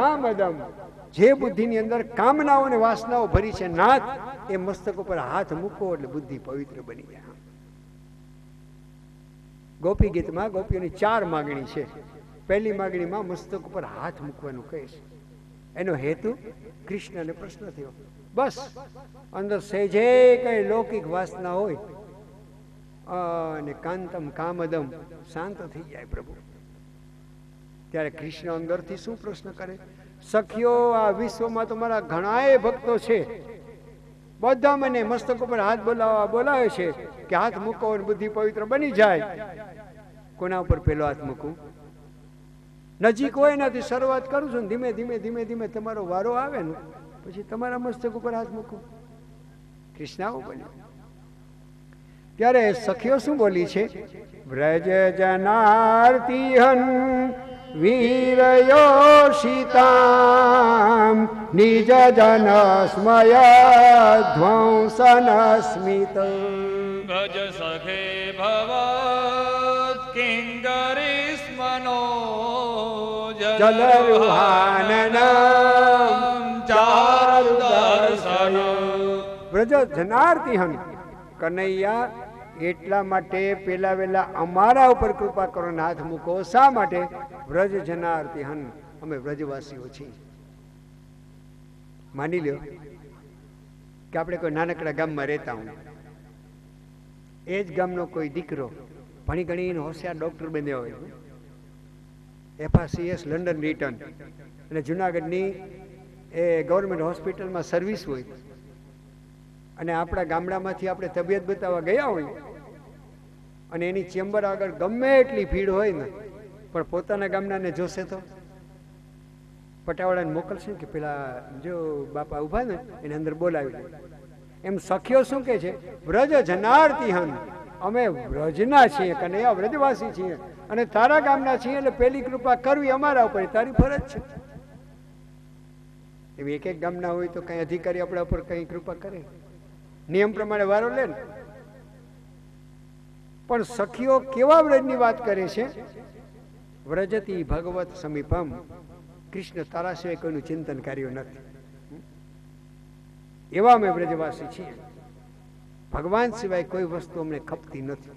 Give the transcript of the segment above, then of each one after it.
કામદમ, જે બુદ્ધિની અંદર કામનાઓ અને વાસનાઓ ભરી છે નાથ, એ મસ્તક ઉપર હાથ મૂકો એટલે બુદ્ધિ પવિત્ર બની જાય. ગોપી ગીતમાં ગોપીઓની 4 માગણી છે. પહેલી માગણીમાં મસ્તક ઉપર હાથ મૂકવાનું કહે છે. એનો હેતુ કૃષ્ણને પ્રશ્ન થયો, બસ અંદર સહેજે કઈ લૌકિક વાસના હોય અને કાંતમ કામદમ શાંત થઈ જાય પ્રભુ. ત્યારે કૃષ્ણ અંદરથી શું પ્રશ્ન કરે, સખીઓ આ વિશ્વમાં તો મારા ઘણાય ભક્તો છે, બધા મને મસ્તક ઉપર હાથ બોલાવે છે કે હાથ મૂકો અને બુદ્ધિ પવિત્ર બની જાય. કોના ઉપર પેલો હાથ મૂકું? નજીક હોય નથી, શરૂઆત કરું છું, ધીમે ધીમે ધીમે ધીમે તમારો વારો આવે ને પછી તમારા મસ્તક ઉપર હાથ મૂકું. કૃષ્ણ આવું બોલ્યો. ત્યારે સખીઓ શું બોલી છે, વ્રજ જનાર્તિહન વીરયોષિતામ નિજ જન સ્મય ધ્વંસન સ્મિત ભજ સખે ભવત કિંકરીસ્મનો જલરુહાનનમ ચારુ દર્શન. વ્રજ જનાર્તિહન, કનૈયા એટલા માટે પેલા વેલા અમારા ઉપર કૃપા કરો ને હાથ મૂકો. શા માટે? વ્રજ જનાર્તિહન, અમે વ્રજવાસીઓ છીએ. માની લ્યો કે આપણે કોઈ નાનકડા ગામમાં રહેતા હોય, એ જ ગામનો કોઈ દીકરો ભણી ગણીને હોશિયાર ડોક્ટર બન્યો હોય, FRCS લંડન રિટર્ન, અને જુનાગઢની એ ગવર્મેન્ટ હોસ્પિટલમાં સર્વિસ હોય, અને આપણા ગામડામાંથી આપણે તબિયત બતાવવા ગયા હોય અને એની ચેમ્બર આગળ ગમે એટલી ભીડ હોય ને, પણ પોતાના ગામનાને જોશે તો પટાવાળાને મોકલશે કે પેલા જો બાપા ઉભા ને એને અંદર બોલાવી દે. એમ સખીઓ શું કે છે, વ્રજ જનાર્તિહન, અમે વ્રજના છીએ, કનૈયા વ્રજવાસી છીએ અને તારા ગામના છીએ, એટલે પેલી કૃપા કરવી અમારા ઉપર તારી ફરજ છે. એવી એક એક ગામના હોય તો કઈ અધિકારી આપણા ઉપર કઈ કૃપા કરે, નિયમ પ્રમાણે વારો લે ને. પણ સખીઓ કેવા વ્રજની વાત કરે છે, વ્રજતી ભગવત સમીપમ, કૃષ્ણ તારા સિવાય કોઈનું ચિંતન કર્યું નથી, એવા અમે વ્રજવાસી છીએ. ભગવાન સિવાય કોઈ વસ્તુ અમને ખપતી નથી,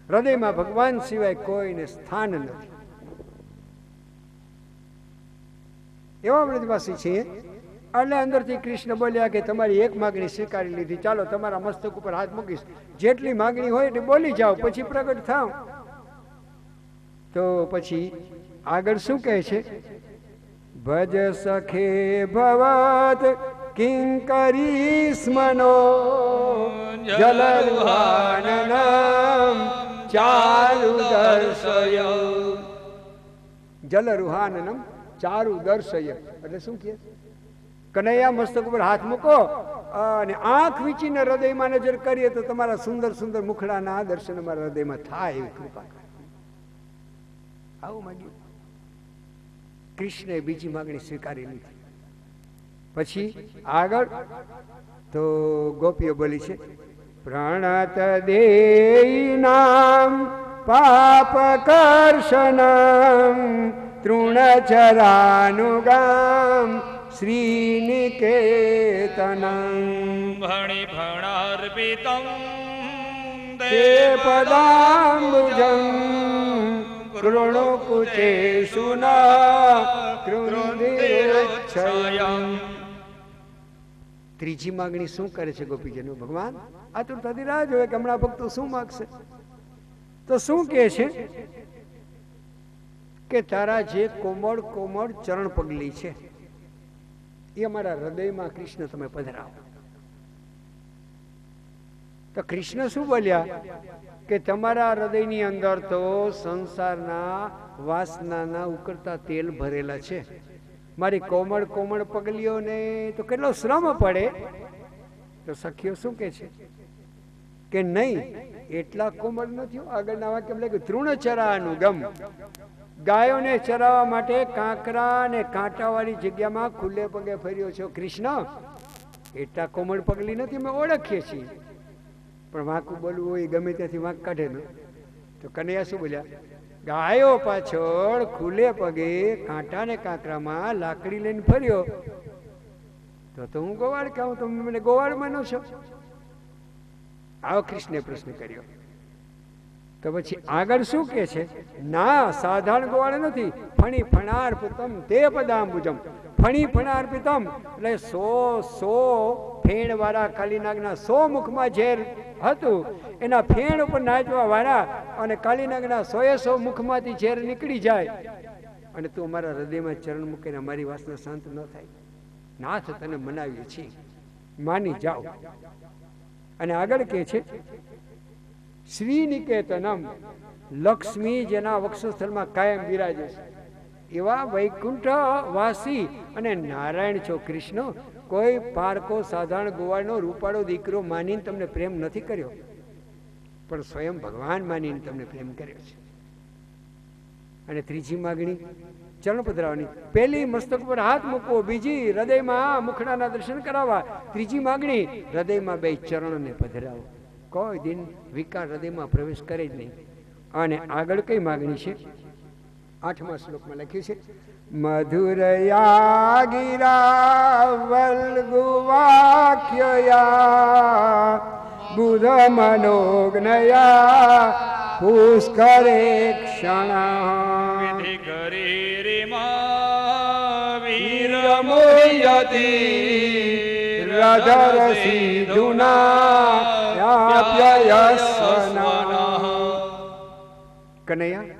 હૃદયમાં ભગવાન સિવાય કોઈને સ્થાન નથી, એવા વ્રજવાસી છીએ. એટલે અંદરથી કૃષ્ણ બોલ્યા કે તમારી એક માગણી સ્વીકારી લીધી, ચાલો તમારા મસ્તક ઉપર હાથ મૂકીશ, જેટલી માગણી હોય એટલે બોલી જાઓ, પછી પ્રગટ થાવ. તો પછી આગળ શું કહે છે, ભજ સખે ભવત કિંકરીસ્મનો જલરુહાનનમ ચારુ દર્શય. જલરુહાનનમ ચારુ દર્શય એટલે શું કહે, કનૈયા મસ્તક ઉપર હાથ મૂકો અને આંખ વીંચીને હૃદયમાં નજર કરીએ તો તમારા સુંદર સુંદર મુખડાના દર્શન અમારા હૃદયમાં થાય એવી કૃપા કરે. આવું માંગ્યું. કૃષ્ણએ બીજી માગણી સ્વીકારી લીધી. પછી આગળ તો ગોપીઓ બોલી છે, પ્રણત દેઈ નામ પાપ કર્ષણમ તૃણચરાનુગામ શ્રીનિકેતનમ ભણી ભણાર્પિતમ તે પદાંબુજમ કૃણુકુચેષુ ન કૃંધિરચ્છયમ. ત્રીજી માગણી શું કરે છે ગોપીજનો? ભગવાન આતુરતાથી રાહ જોવે કે હમણાં ભક્તો શું માગશે. તો શું કહે છે કે તારા જે કોમળ કોમળ ચરણ પગલી છે એ અમારા હૃદયમાં કૃષ્ણ તમે પધરાવો. તો કૃષ્ણ શું બોલ્યા કે તમારા હૃદયની અંદર તો સંસારના વાસનાના ઉકળતા તેલ ભરેલા છે, મારી કોમળ કોમળ પગલીઓને તો કેટલો શ્રમ પડે. તો સખીઓ શું કે છે કે નહીં, એટલા કોમળ નથી. આગળના વાક્ય લખ્યું તૃણચરાનું ગમ, ગાયોને ચરાવવા માટે કાંકરા અને કાંટાવાળી જગ્યામાં ખુલ્લે પગે ફર્યો છો કૃષ્ણ, એટલા કોમળ પગલી નથી, અમે ઓળખીએ છીએ. પણ વાંકું બોલવું હોય ગમે ત્યાંથી વાંક કાઢે ને. તો કનૈયા શું બોલ્યા, ગાયો પાછળ ખુલ્લે પગે કાંટા ને કાંકરામાં લાકડી લઈને ફર્યો તો હું ગોવાળ કહું, તમે મને ગોવાળ માનો છો? આવો કૃષ્ણે પ્રશ્ન કર્યો. તો પછી આગળ શું કે છે? ના, સાધારણ ગોવાળ નથી. ફણી ફણાર પિતમ તે પદાંબુજમ. ફણી ફણાર પિતમ એટલે 100 ફેણ વાળા કાલીનાગના 100 મુખમાં ઝેર હતું, એના ફેણ ઉપર નાચવા વાળા અને કાલીનાગના 100 મુખમાંથી ઝેર નીકળી જાય અને તું અમારા હૃદયમાં ચરણ મૂકીને અમારી વાસના શાંત ન થાય. નાથ તને મનાવીએ છીએ, માની જાઓ. અને આગળ કે છે શ્રી નિકેતનમ, લક્ષ્મી જેના વક્ષસ્થળમાં કાયમ બિરાજે છે એવા વૈકુંઠ વાસી અને નારાયણ છો કૃષ્ણ. કોઈ પારકો સાધારણ ગોવાળનો રૂપાળો દીકરો માનીને તમને પ્રેમ નથી કર્યો, પણ સ્વયં ભગવાન માનીને તમને પ્રેમ કર્યો છે. અને ત્રીજી માગણી ચરણ પધરાવવાની. પહેલી મસ્તક પર હાથ મૂકવો, બીજી હૃદયમાં મુખડાના દર્શન કરાવવા, ત્રીજી માગણી હૃદયમાં બે ચરણને પધરાવો. કોઈ દિન વિકાર હૃદયમાં પ્રવેશ કરે જ નહીં. અને આગળ કઈ માગણી છે? 8મા શ્લોકમાં લખ્યું છે મધુરયા ગિરા વલ્ગુવાક્યયા બુધ મનોજ્ઞયા પુષ્કરે ક્ષણા વિધિ કરી રીમા વીરમોયતિ રધરસી દુના કનૈયા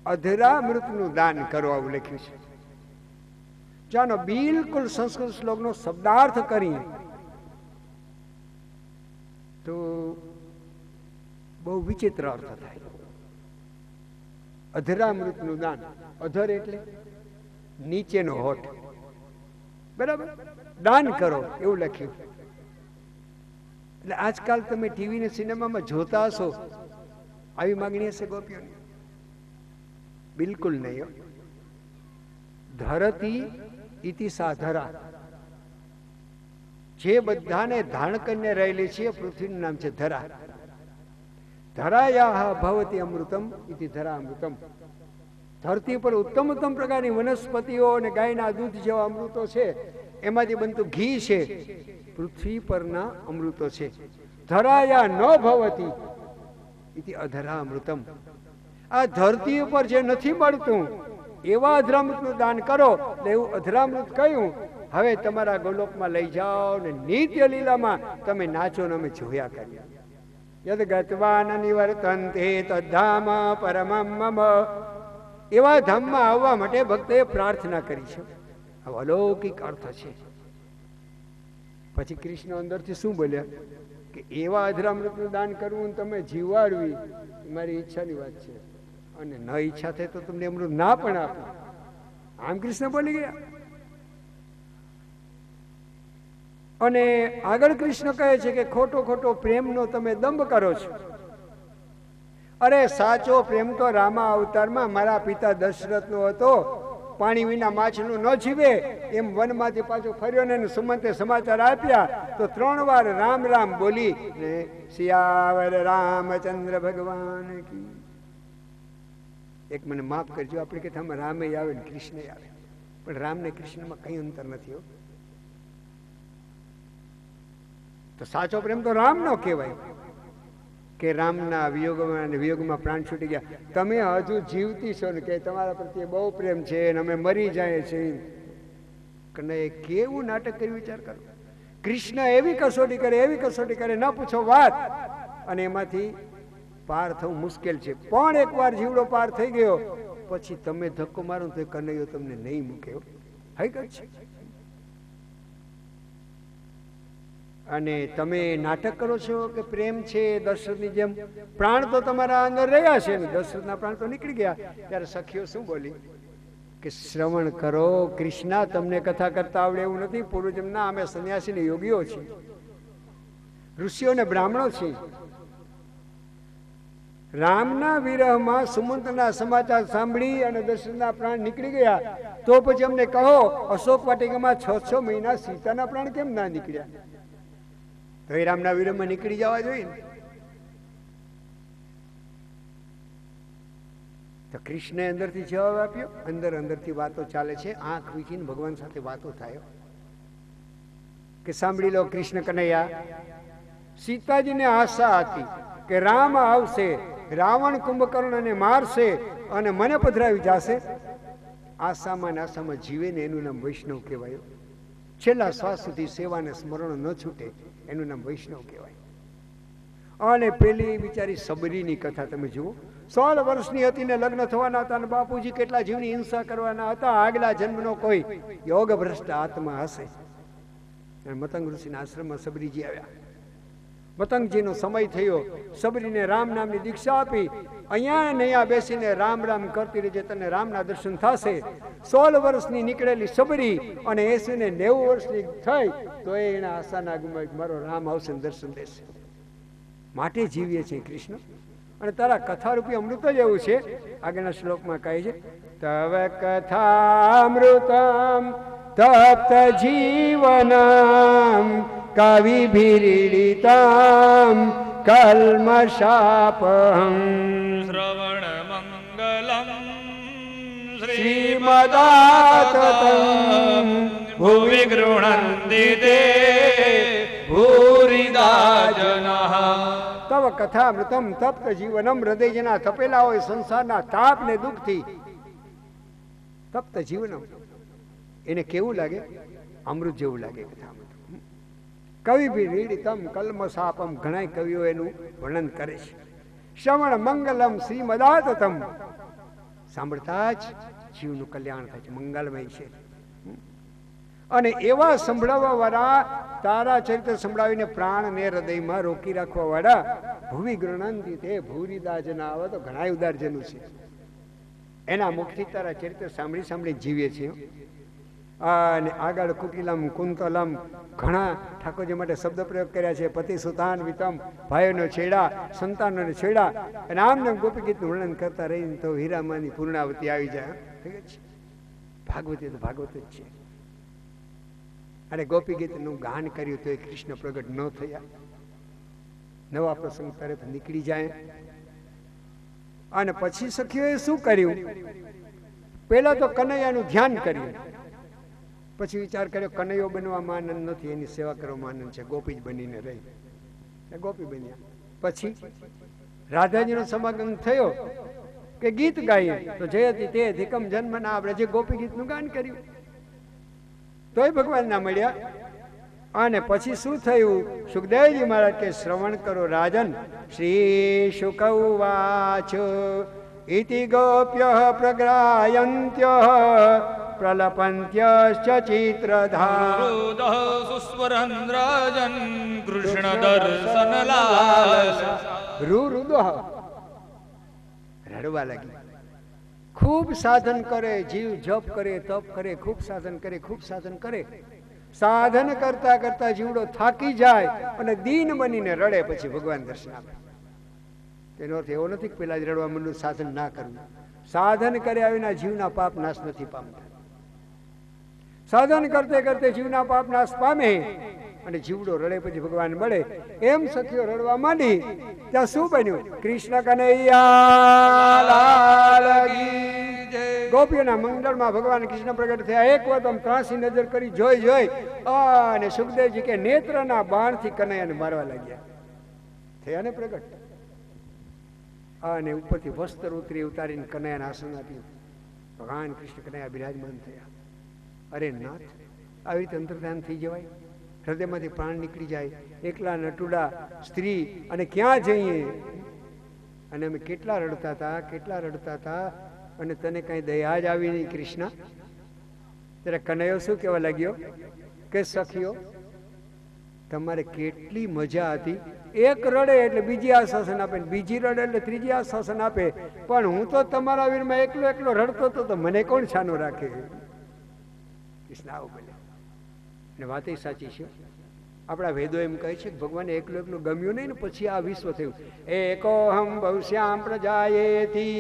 અધરામૃતનું દાન કરો, આવું લખ્યું છે. ચાલો બિલકુલ સંસ્કૃત શ્લોકનો શબ્દાર્થ કરીએ તો બહુ વિચિત્ર અર્થ થાય. અધરામૃતનું દાન, અધર એટલે નીચેનો હોઠ, બરાબર, દાન કરો એવું લખ્યું. એટલે આજકાલ તમે ટીવી ને સિનેમામાં જોતા હશો, આવી માગણી હશે ગોપીઓની? બિલકુલ નહીં. ધરતી ઇતિ સાધરા, જે બધાને ધારણ કરીને રહેલી છે પૃથ્વીનું નામ છે ધરા. ધરાયા ભવતી અમૃતમ ઇતિ ધરા અમૃતમ. ધરતી પર ઉત્તમ ઉત્તમ પ્રકારની વનસ્પતિઓ અને ગાયના દૂધ જેવા અમૃતો છે, એમાંથી બનતું ઘી છે, પૃથ્વી પરના અમૃતો છે. ધરાયા ન ભવતી ઇતિ અધરા અમૃતમ. આ ધરતી ઉપર જે નથી મળતું એવા અધરામૃતનું દાન કરો, એવું અધરામૃત કહ્યું. હવે તમારા ગોલોકમાં લઈ જાઓ ને નિત્ય લીલામાં તમે નાચો ને અમે જોયા કરીએ. યદ ગત્વાન નિવર્તન્તે તદ્ધામ પરમમ મમ. એવા ધામમાં આવવા માટે ભક્તોએ પ્રાર્થના કરી છે. આ અલૌકિક અર્થ છે. પછી કૃષ્ણ અંદરથી શું બોલ્યા કે એવા અધરામૃતનું દાન કરવું તમે જીવાડવી મારી ઈચ્છાની વાત છે, અને ન ઈચ્છા થાય તો તમને અમૃત ના પણ આપે. આમ કૃષ્ણ બોલી ગયા. અને આગળ કૃષ્ણ કહે છે કે ખોટો ખોટો પ્રેમનો તમે દંભ કરો છો. અરે સાચો પ્રેમ તો રામા અવતારમાં મારા પિતા દશરથનો હતો. પાણી વિના માછલું ન જીવે એમ વનમાંથી પાછો ફર્યો ને સુમંતે સમાચાર આપ્યા તો 3 વાર રામ રામ બોલી ને સિયાવર રામચંદ્ર ભગવાન કી. એક મને માફ કરજો, આપણે કે આમાં રામે આવે ને કૃષ્ણ આવે, પણ રામ ને કૃષ્ણમાં કઈ અંતર નથી. તો સાચો પ્રેમ તો રામ નો કહેવાય કે રામના વિયોગમાં પ્રાણ છૂટી ગયા. તમે હજુ જીવતી છો ને કે તમારા પ્રત્યે બહુ પ્રેમ છે ને અમે મરી જાય છે. કેવું નાટક કર્યું વિચાર કરો. કૃષ્ણ એવી કસોટી કરે ન પૂછો વાત, અને એમાંથી પાર થવું મુશ્કેલ છે. પણ એકવાર જીવડો પાર થઈ ગયો પછી તમે ધક્કો મારો તો કનૈયો તમને નહીં મૂકે. હકીકત છે. અને તમે નાટક કરો છો કે પ્રેમ છે દશરથની જેમ. પ્રાણ તો તમારા અંદર રહ્યા છે ને, દશરથના પ્રાણ તો નીકળી ગયા. ત્યારે સખીઓ શું બોલી કે શ્રવણ કરો કૃષ્ણ, તમને કથા કરતા આવડે એવું નથી. પૂર્વજન્મના અમે સંન્યાસી ને યોગીઓ છીએ, ઋષિઓ ને બ્રાહ્મણો છીએ. રામના વિરહમાં સુમંતના સમાચાર સાંભળી અને દશરથના પ્રાણ નીકળી ગયા, તો પછી અમને કહો અશોક વાટિકામાં 6 મહિના સીતાના પ્રાણ કેમ ના નીકળ્યા? તો એ રામના વિરહમાં નીકળી જવા જોઈએ ને. તો કૃષ્ણે અંદરથી જવાબ આપ્યો. અંદરથી વાતો ચાલે છે, આંખ વીખીને ભગવાન સાથે વાતો થાય કે સાંભળી લો કૃષ્ણ કનૈયા, સીતાજીને આશા હતી કે રામ આવશે, રાવણ કુંભકર્ણને મારશે અને મને પધરાવી જશે. આશામાં નાશામાં જીવે ને એનું નામ વૈષ્ણવ કહેવાય. છેલ્લા શ્વાસ સુધી સેવાને સ્મરણ ન છૂટે એનું નામ વૈષ્ણવ કહેવાય. અને પેલી બિચારી સબરીની કથા તમે જુઓ. 16 વર્ષની હતી ને લગ્ન થવાના હતા, અને બાપુજી કેટલા જીવની હિંસા કરવાના હતા. આગલા જન્મનો કોઈ યોગ ભ્રષ્ટ આત્મા હશે. મતંગ ઋષિના આશ્રમમાં સબરીજી આવ્યા. મતંગજીનો સમય થયો, સબરીને રામ નામની દીક્ષા આપી. અહીંયા ને અહીંયા બેસીને રામ રામ કરતી રહેજે, તને રામના દર્શન થશે. 16 વર્ષની નીકળેલી સબરી અને 80 ને 90 વર્ષની થઈ તો એના આશાના ગુમાવી મારો રામ આવશે દર્શન દેશે. માટે જીવીએ છીએ કૃષ્ણ. અને તારા કથારૂપી અમૃત જ એવું છે. આગળના શ્લોકમાં કહે છે તવ કથામૃતમ તપ્ત જીવનમ કવિભીરીડિતમ કલ્મષાપહં શ્રવણ મંગલમ શ્રીમદાતતં ભુવિ ગૃહણન્તિ તે ભૂરિદા જનઃ. તવ કથામૃતમ તપ્ત જીવનમ, હૃદય જેના તપેલા હોય સંસારના તાપ ને દુઃખથી, તપ્ત જીવનમ એને કેવું લાગે? અમૃત જેવું લાગે કથામૃત. કવિભીરીડિતમ કલ્મષાપમ, ઘણા કવિઓ એનું વર્ણન કરે છે. શ્રવણ મંગલમ શ્રીમદાતતમ, સાંભળતા જ જીવનું કલ્યાણ થાય છે, મંગલમય છે. અને એવા સંભળાવવા વાળા, તારા ચરિત્ર સંભળાવીને પ્રાણને હૃદયમાં રોકી રાખવા વાળા ભૂવિ ગૃહણંતિ તે ભૂરિદા જના, આવે તો ઘણા ઉદારજનો છે. એના મુખથી તારા ચરિત્ર સાંભળી સાંભળી જીવીએ છીએ. અને આગળ કુટિલમ કુંતલમ ઘણા ઠાકોરજી માટે શબ્દ પ્રયોગ કર્યા છે. પતિ સુતાન વિતમ, ભાઈઓનો છેડા, સંતાનોને છેડા. અને આમને ગોપી ગીતનું વર્ણન કરતા રહીને તો હીરામાની પૂર્ણાવતી આવી જાય. ભાગવતી તો ભાગવત જ છે. અને ગોપી ગીતનું ગાન કર્યું તો એ કૃષ્ણ પ્રગટ ન થયા. નવા પ્રસંગ તરત નીકળી જાય. અને પછી સખીઓએ શું કર્યું? પહેલા તો કનૈયાનું ધ્યાન કર્યું, પછી વિચાર કર્યો કનૈયો બનવામાં આનંદ નથી, એની સેવા કરવામાં આનંદ છે. ગોપી જ બનીને રહી, ગોપી બન્યા. પછી રાધાજીનો સમાગમ થયો કે ગીત ગાઈએ તો જયતી તે ધિકમ જન્મ ના, આપણે જે ગોપી ગીતનું ગાન કર્યું તોય ભગવાન ના મળ્યા. અને પછી શું થયું? સુખદેવજી મહારાજ કે શ્રવણ કરો રાજન. શ્રી શુક ઉવાચ ઇતિ ગોપ્ય પ્રગ્રાયંત્ય પ્રલપંત્યશ્ચ ચિત્રધારુદઃ સુસ્વરન્દ્રજન કૃષ્ણ દર્શન લાલસ. રૂરુદઃ રડવા લાગી. ખૂબ સાધન કરે, જીવ જપ કરે, તપ કરે, ખૂબ સાધન કરે, ખૂબ સાધન કરે. સાધન કરતા કરતા જીવડો થાકી જાય અને દીન બનીને રડે, પછી ભગવાન દર્શન આપે. તેનો અર્થ એવો નથી કે પેલા જ રડવા માંડું, સાધન ના કરવું. સાધન કર્યા વિના જીવના પાપ નાશ નથી પામતા. સાધન કરતે કરતે જીવના પાપ નાશ પામે અને જીવડો રડે પછી ભગવાન મળે. એમ સખીઓ રડવા માંડી. ત્યાં શું બન્યું? કૃષ્ણ કનૈયા લાલ કી જય. ગોપીઓના મંગળમાં ભગવાન કૃષ્ણ પ્રગટ થયા. એક વાર આમ ત્રાસી નજર કરી જોઈ અને સુખદેવજી કે નેત્રના બાણથી કનૈયાને મારવા લાગ્યા. થયા ને પ્રગટ. અને ઉપરથી વસ્ત્ર ઉતારીને કનૈયાને આસન આપ્યું. ભગવાન કૃષ્ણ કનૈયા બિરાજમાન થયા. અરે નાથ, આવી રીતે અંતર્ધ્યાન થઈ જવાય? હૃદયમાંથી પ્રાણ નીકળી જાય. એકલા નટુડા સ્ત્રી અને ક્યાં જઈએ? અને અમે કેટલા રડતા હતા અને તને કઈ દયા જ આવી નહીં કૃષ્ણ. ત્યારે કનૈયો શું કહેવા લાગ્યો કે સખીઓ તમારે કેટલી મજા હતી. એક રડે એટલે બીજી આશ્વાસન આપે, બીજી રડે એટલે ત્રીજી આશ્વાસન આપે. પણ હું તો તમારા વીરમાં એકલો રડતો હતો તો મને કોણ છાનો રાખે? કૃષ્ણ આવું બોલે. અને વાત એ સાચી છે. આપણા વેદો એમ કહે છે કે ભગવાને એકલું ગમ્યું નહીં ને પછી આ વિશ્વ થયું. એકોહમ ભવિષ્યામ પ્રજાયેતી,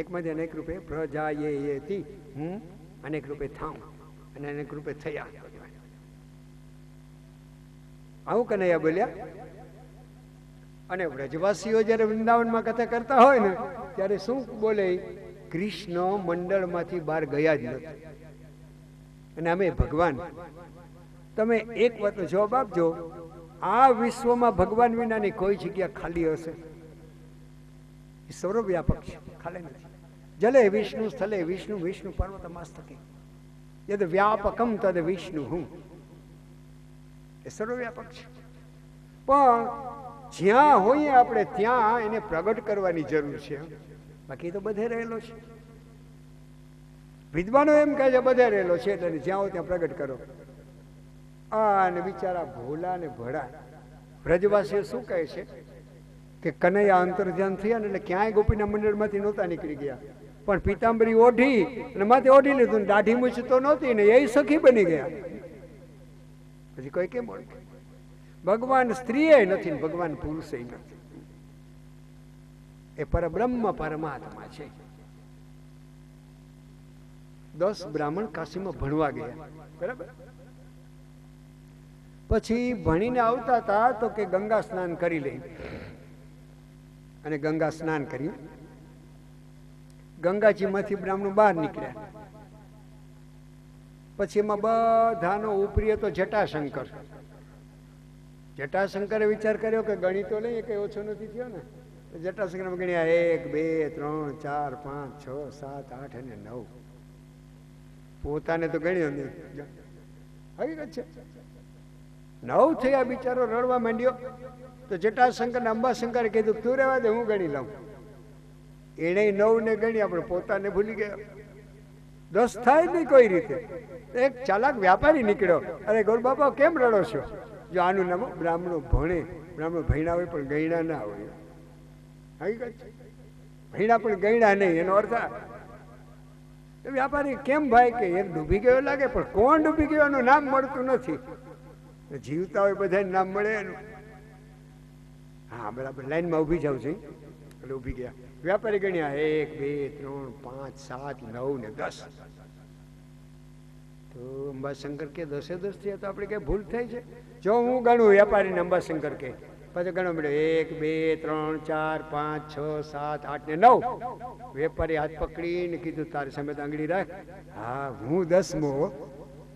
એકમાંથી અનેક રૂપે પ્રજાયેતી, હું અનેક રૂપે થાઉં અને અનેક રૂપે થયા. આવું કનૈયા બોલ્યા. અને વ્રજવાસીઓ જ્યારે વૃંદાવનમાં કથા કરતા હોય ને ત્યારે શું બોલે? કૃષ્ણ મંડળમાંથી બહાર ગયા જ નથી. અને અમે ભગવાન, તમે એક વાતનો જવાબ આપજો, આ વિશ્વમાં ભગવાન વિનાની કોઈ જગ્યા ખાલી હશે? એ સર્વવ્યાપક છે, ખાલી નથી. જલે વિષ્ણુ સ્થલે વિષ્ણુ, વિષ્ણુ પર્વતમસ્તકે યદ વ્યાપકમ તદ વિષ્ણુ હું. એ સર્વવ્યાપક છે. પણ જ્યાં હોઈએ આપણે ત્યાં એને પ્રગટ કરવાની જરૂર છે. બાકી તો બધે રહેલો છે. વિદ્વાનો એમ કહે છે બધે રહેલો છે, એટલે જ્યાં હોય ત્યાં પ્રગટ કરો. અને બિચારા ભોલા ને ભડા વ્રજવાસીઓ શું કહે છે કે કનૈયા અંતર્ધ્યાન થયા ને એટલે ક્યાંય ગોપીના મંડળમાંથી નહોતા નીકળી ગયા, પણ પીતાંબરી ઓઢી અને માથે ઓઢી લીધું ને દાઢી મૂછ તો નહોતી ને એ સખી બની ગયા. પછી કોઈ કેમ ઓળખે? ભગવાન સ્ત્રીએ નથી ને ભગવાન પુરુષે નથી. એ પરબ્રહ્મ પરમાત્મા છે. 10 બ્રાહ્મણ કાશીમાં ભણવા ગયા, બરાબર? પછી ભણીને આવતા હતા તો કે ગંગા સ્નાન કરી લઈ. અને ગંગા સ્નાન કર્યું. ગંગાજીમાંથી બ્રાહ્મણો બહાર નીકળ્યા. પછી એમાં બધાનો ઉપરી હતો જટાશંકર. જટાશંકરે વિચાર કર્યો કે ગણિતો લઈએ કઈ ઓછો નથી થયો ને. જટાશંકર ગણ્યા 1 2 3 4 5 6 7 8 અને 9. પોતાને તો ગણ્યો નહીં. હકીકત છે 9 થયા. બિચારો રડવા માંડ્યો. તો જટાશંકર ને અંબાશંકરે કીધું તું રહેવા દે, હું ગણી લઉં. એને 9 ને ગણ્યા પણ પોતાને ભૂલી ગયા. 10 થાય નહીં કોઈ રીતે. એક ચાલાક વ્યાપારી નીકળ્યો. અરે ગોર બાપા કેમ રડો છો? જો આનું નામ બ્રાહ્મણો ભણે, બ્રાહ્મણો ભણ્યા હોય પણ ગયણા ના હોય. હકીકત છે, ભણ્યા પણ ગયણા નહીં, એનો અર્થ વ્યાપારી કેમ ભાઈ કે એક ડૂબી ગયો લાગે, પણ કોણ ડૂબી ગયો એનું નામ મળતું નથી. જીવતા હોય બધાને નામ મળે એનું. હા બરાબર, લાઈનમાં ઊભી જાવ છે એટલે ઊભી ગયા. વ્યાપારી ગણ્યા 1 2 3 5 7 9 ને 10. તો અંબાશંકર કે 10 10 થયા તો આપણે કઈ ભૂલ થાય છે? જો હું ગણું વેપારીને અંબાશંકર કે પછી ગણો મળ્યો 1 2 3 4 5 6 7 8 ને 9. વેપારી હાથ પકડીને કીધું તારી સામે આંગળી રાખ. હા હું 10મો.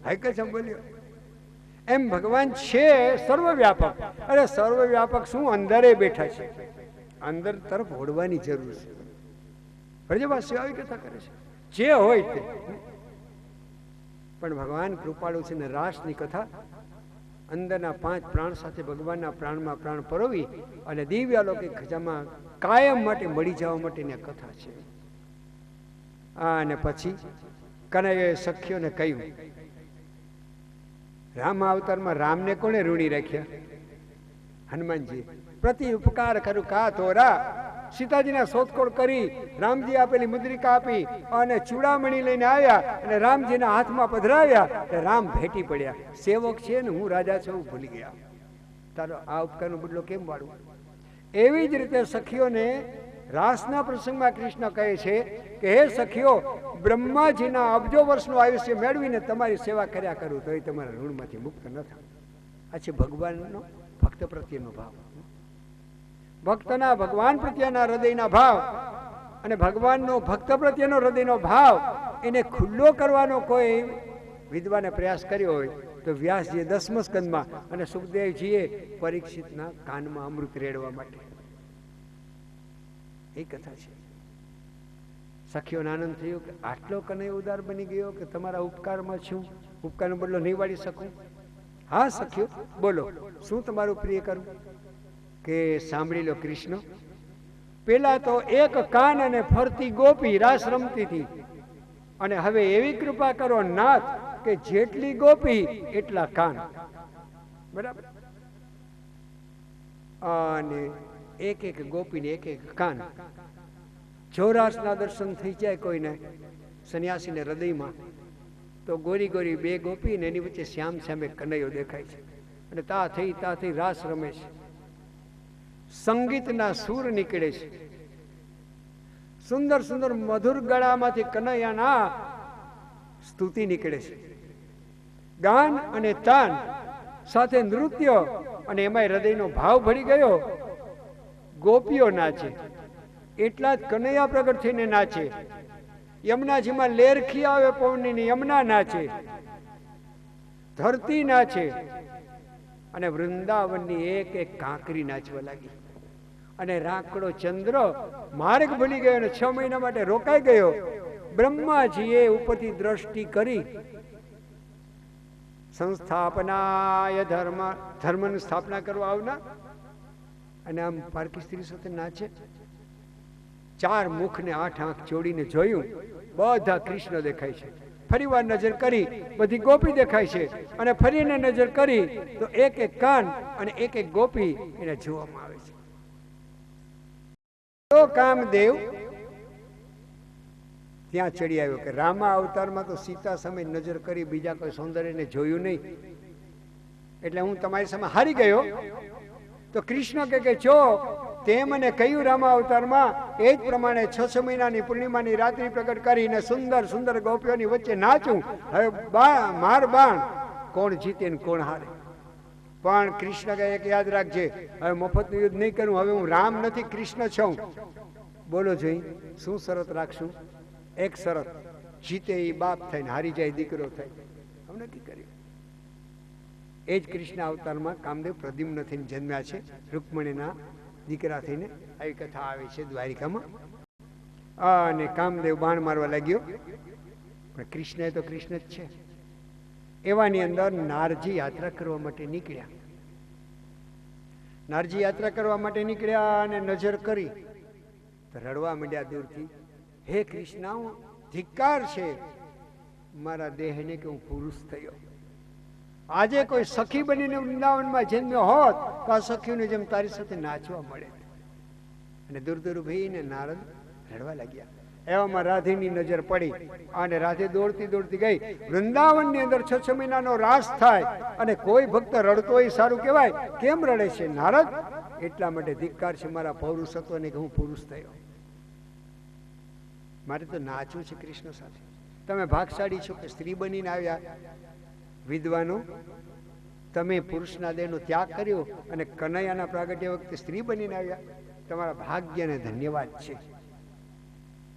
હાઈ કે બોલ્યો. એમ ભગવાન છે સર્વવ્યાપક. અરે સર્વવ્યાપક શું અંદરે બેઠા છે, અંદર તરફ ઓળવાની જરૂર છે. વ્રજવાસીઓ આવી કથા કરે છે જે હોય તે. પણ ભગવાન કૃપાળુ છે ને રાસની કથા અંદરના 5 પ્રાણ સાથે ભગવાનના પ્રાણમાં પ્રાણ પરોવી અને દિવ્ય અલૌકિક ખજામાં કાયમ માટે મળી જવા માટેની કથા છે. અને પછી કનૈયાએ સખીઓને કહ્યું, રામ અવતારમાં રામને કોણે ઋણી રાખ્યા? હનુમાનજી. પ્રતિ ઉપકાર કરું કા તોરા. સીતાજીને શોધખોળ કરી રામજી આપેલી મુદ્રિકા આપી અને ચૂડામણી લઈને આવ્યા અને રામજીના હાથમાં પધરાવ્યા. રામ ભેટી પડ્યા. સેવક છે ને હું રાજા છું ભૂલી ગયા. તારો આ ઉપકારનો બદલો કેમ વાળું? એવી જ રીતે સખીઓને રાસના પ્રસંગમાં કૃષ્ણ કહે છે કે હે સખીઓ, બ્રહ્માજીના અબજો વર્ષનું આયુષ્ય મેળવીને તમારી સેવા કર્યા કરું તો એ તમારા ઋણમાંથી મુક્ત ન થાય. આ છે ભગવાનનો ભક્ત પ્રત્યેનો ભાવ. ભક્તના ભગવાન પ્રત્યેના હૃદયના ભાવ અને ભગવાનનો ભક્ત પ્રત્યેનો હૃદયનો ભાવ એને ખુલ્લો કરવાનો કોઈ વિદ્વાને પ્રયાસ કર્યો હોય તો વ્યાસજીએ 10મા સ્કંદમાં અને સુખદેવજીએ પરીક્ષિતના કાનમાં અમૃત રેડવા માટે એ કથા છે. સખીઓને આનંદ થયો કે આટલો કનૈયો ઉદાર બની ગયો કે તમારા ઉપકારમાં છું, ઉપકારનો બદલો નહીં વાળી શકું. હા સખીઓ બોલો, શું તમારું પ્રિય કરું? કે સાંભળી લો કૃષ્ણ. પેલા તો એક કાન અને ફરતી ગોપી રાસ રમતી હતી અને હવે એવી કૃપા કરો નાથ કે જેટલી ગોપી એટલા કાન. બરાબર. અને એક એક ગોપીને એક એક કાન. જો રાસના દર્શન થઈ જાય કોઈને સન્યાસીને હૃદયમાં તો ગોરી ગોરી 2 ગોપી ને એની વચ્ચે શ્યામ શ્યામે કનૈયો દેખાય છે અને તા થઈ રાસ રમે છે. સંગીતના સૂર નીકળે છે. સુંદર સુંદર મધુર ગળામાંથી કનૈયાના સ્તુતિ નીકળે છે. ગાન અને તાન સાથે નૃત્ય અને એમાં હૃદયનો ભાવ ભળી ગયો ગોપીઓ નાચે, એટલા જ કનૈયા પ્રગટ થઈને નાચે. યમુનાજીમાં લેરખી આવે પવનની, યમુના નાચે, ધરતી નાચે, અને વૃંદાવનની એક એક કાંકરી નાચવા લાગી. અને રાકડો ચંદ્ર માર્ગ ભૂલી ગયો અને 6 મહિના માટે રોકાઈ ગયો. બ્રહ્માજીએ ઉપરથી દ્રષ્ટિ કરી, સંસ્થાપનાય ધર્મની સ્થાપના કરવા આવના, અને આમ પારકી સ્ત્રી સાથે નાચે. 4 મુખ ને 8 આંખ જોડીને જોયું, બધા કૃષ્ણ દેખાય છે. ફરી વાર નજર કરી, બધી ગોપી દેખાય છે. અને ફરીને નજર કરી તો એક એક કાન અને એક એક ગોપી એને જોવામાં આવે છે. તો કામદેવ ત્યાં ચડી આવ્યો કે રામા અવતારમાં તો સીતા સામે નજર કરી, બીજા કોઈ સૌંદર્યને જોયું નહીં, એટલે હું તમારી સામે હારી ગયો. તો કૃષ્ણ કે જો તે મને કહ્યું રામા અવતારમાં, એ જ પ્રમાણે 6 મહિનાની પૂર્ણિમાની રાત્રિ પ્રગટ કરીને સુંદર સુંદર ગોપીઓની વચ્ચે નાચું. હવે માર બાણ કોણ જીતે ને કોણ હારે. પણ કૃષ્ણ કહે કે યાદ રાખજે, હવે મફતનું યુદ્ધ નહીં કરું, હવે હું રામ નથી કૃષ્ણ છું. બોલો જોઈ શું શરત રાખશું? એક શરત, જીતે એ બાપ થાય ને હારી જાય દીકરો થાય. હું નક્કી કર્યું. એ જ કૃષ્ણ અવતારમાં કામદેવ પ્રદ્યુમ્ન થઈને જન્મ્યા છે, રૂકમણીના દીકરા થઈને. આવી કથા આવે છે દ્વારિકામાં. અને કામદેવ બાણ મારવા લાગ્યો, પણ કૃષ્ણ એ તો કૃષ્ણ જ છે. એવાની અંદર નારજી યાત્રા કરવા માટે નીકળ્યા. નારજી યાત્રા કરવા માટે નીકળ્યા અને નજર કરી તો રડવા માંડ્યા દૂરથી. હે કૃષ્ણ, ધિક્કાર છે મારા દેહને કે હું પુરુષ થયો. આજે કોઈ સખી બનીને વૃંદાવનમાં જન્મ્યો હોત તો આ સખીઓને જેમ તારી સાથે નાચવા મળે. અને દૂર દૂર ભાઈને નારદ રડવા લાગ્યા. એવામાં રાધેની નજર પડી અને રાધે દોડતી દોડતી ગઈ. વૃંદાવનની અંદર 6 મહિનાનો રાસ થાય અને કોઈ ભક્ત રડતો હોય સારું કહેવાય. કેમ રડે છે નારદ? એટલા માટે ધિક્કાર છે મારા પૌરુષત્વને કે હું પુરુષ થયો. મારે તો નાચવું છે કૃષ્ણ સાથે. તમે ભાગશાળી છો કે સ્ત્રી બનીને આવ્યા. વિદ્વાનો, તમે પુરુષના દેહનો ત્યાગ કર્યો અને કનૈયાના પ્રાગટ્ય વખતે સ્ત્રી બનીને આવ્યા. તમારા ભાગ્યને ધન્યવાદ છે.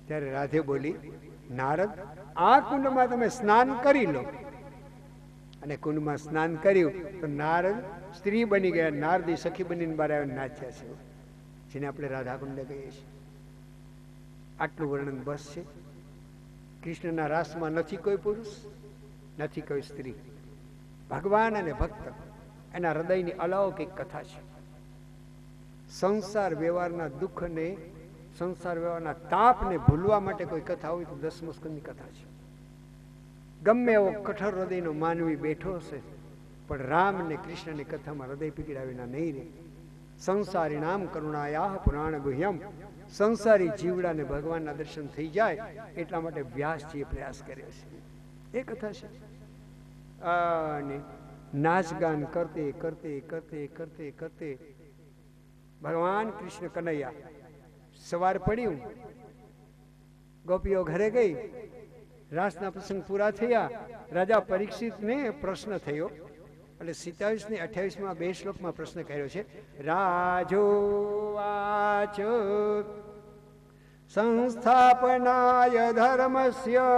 ત્યારે રાધે બોલી, નારદ, આ કુંડમાં તમે સ્નાન કરી લો. અને કુંડમાં સ્નાન કર્યું તો નારદ સ્ત્રી બની ગયા. નારદી સખી બનીને બહાર આવ્યા, નાચ્યા છે, જેને આપણે રાધાકુંડ કહીએ છીએ. આટલું વર્ણન બસ છે. કૃષ્ણના રાસમાં નથી કોઈ પુરુષ, નથી કોઈ સ્ત્રી. ભગવાન અને ભક્ત એના હૃદયની અલૌકિક કથા છે. સંસાર વ્યવહારના દુઃખને, સંસાર વ્યવહારના તાપને ભૂલવા માટે કોઈ કથા હોય તો 10મા સ્કંદની કથા છે. ગમે એવો કઠોર હૃદયનો માનવી બેઠો હશે, પણ રામ ને કૃષ્ણની કથામાં હૃદય પીગળ્યા વિના નહીં રહે. સંસારી નામ કરુણાયાહ પુરાણ ગુહ્યમ. સંસારી જીવડાને ભગવાનના દર્શન થઈ જાય એટલા માટે વ્યાસજીએ પ્રયાસ કર્યો છે. એ કથા છે. અને નાચગાન કરતે કરતે કરતે કરતે કરતે ભગવાન કૃષ્ણ કનૈયા સવાર પડ્યું, ગોપીઓ ઘરે ગઈ, રાસના પ્રસંગ પૂરા થયા. રાજા પરીક્ષિતને પ્રશ્ન થયો, એટલે 27 ને 28માં 2 શ્લોકમાં પ્રશ્ન કર્યો છે. રાજો વાચ સંસ્થાપનાય ધર્મસ્ય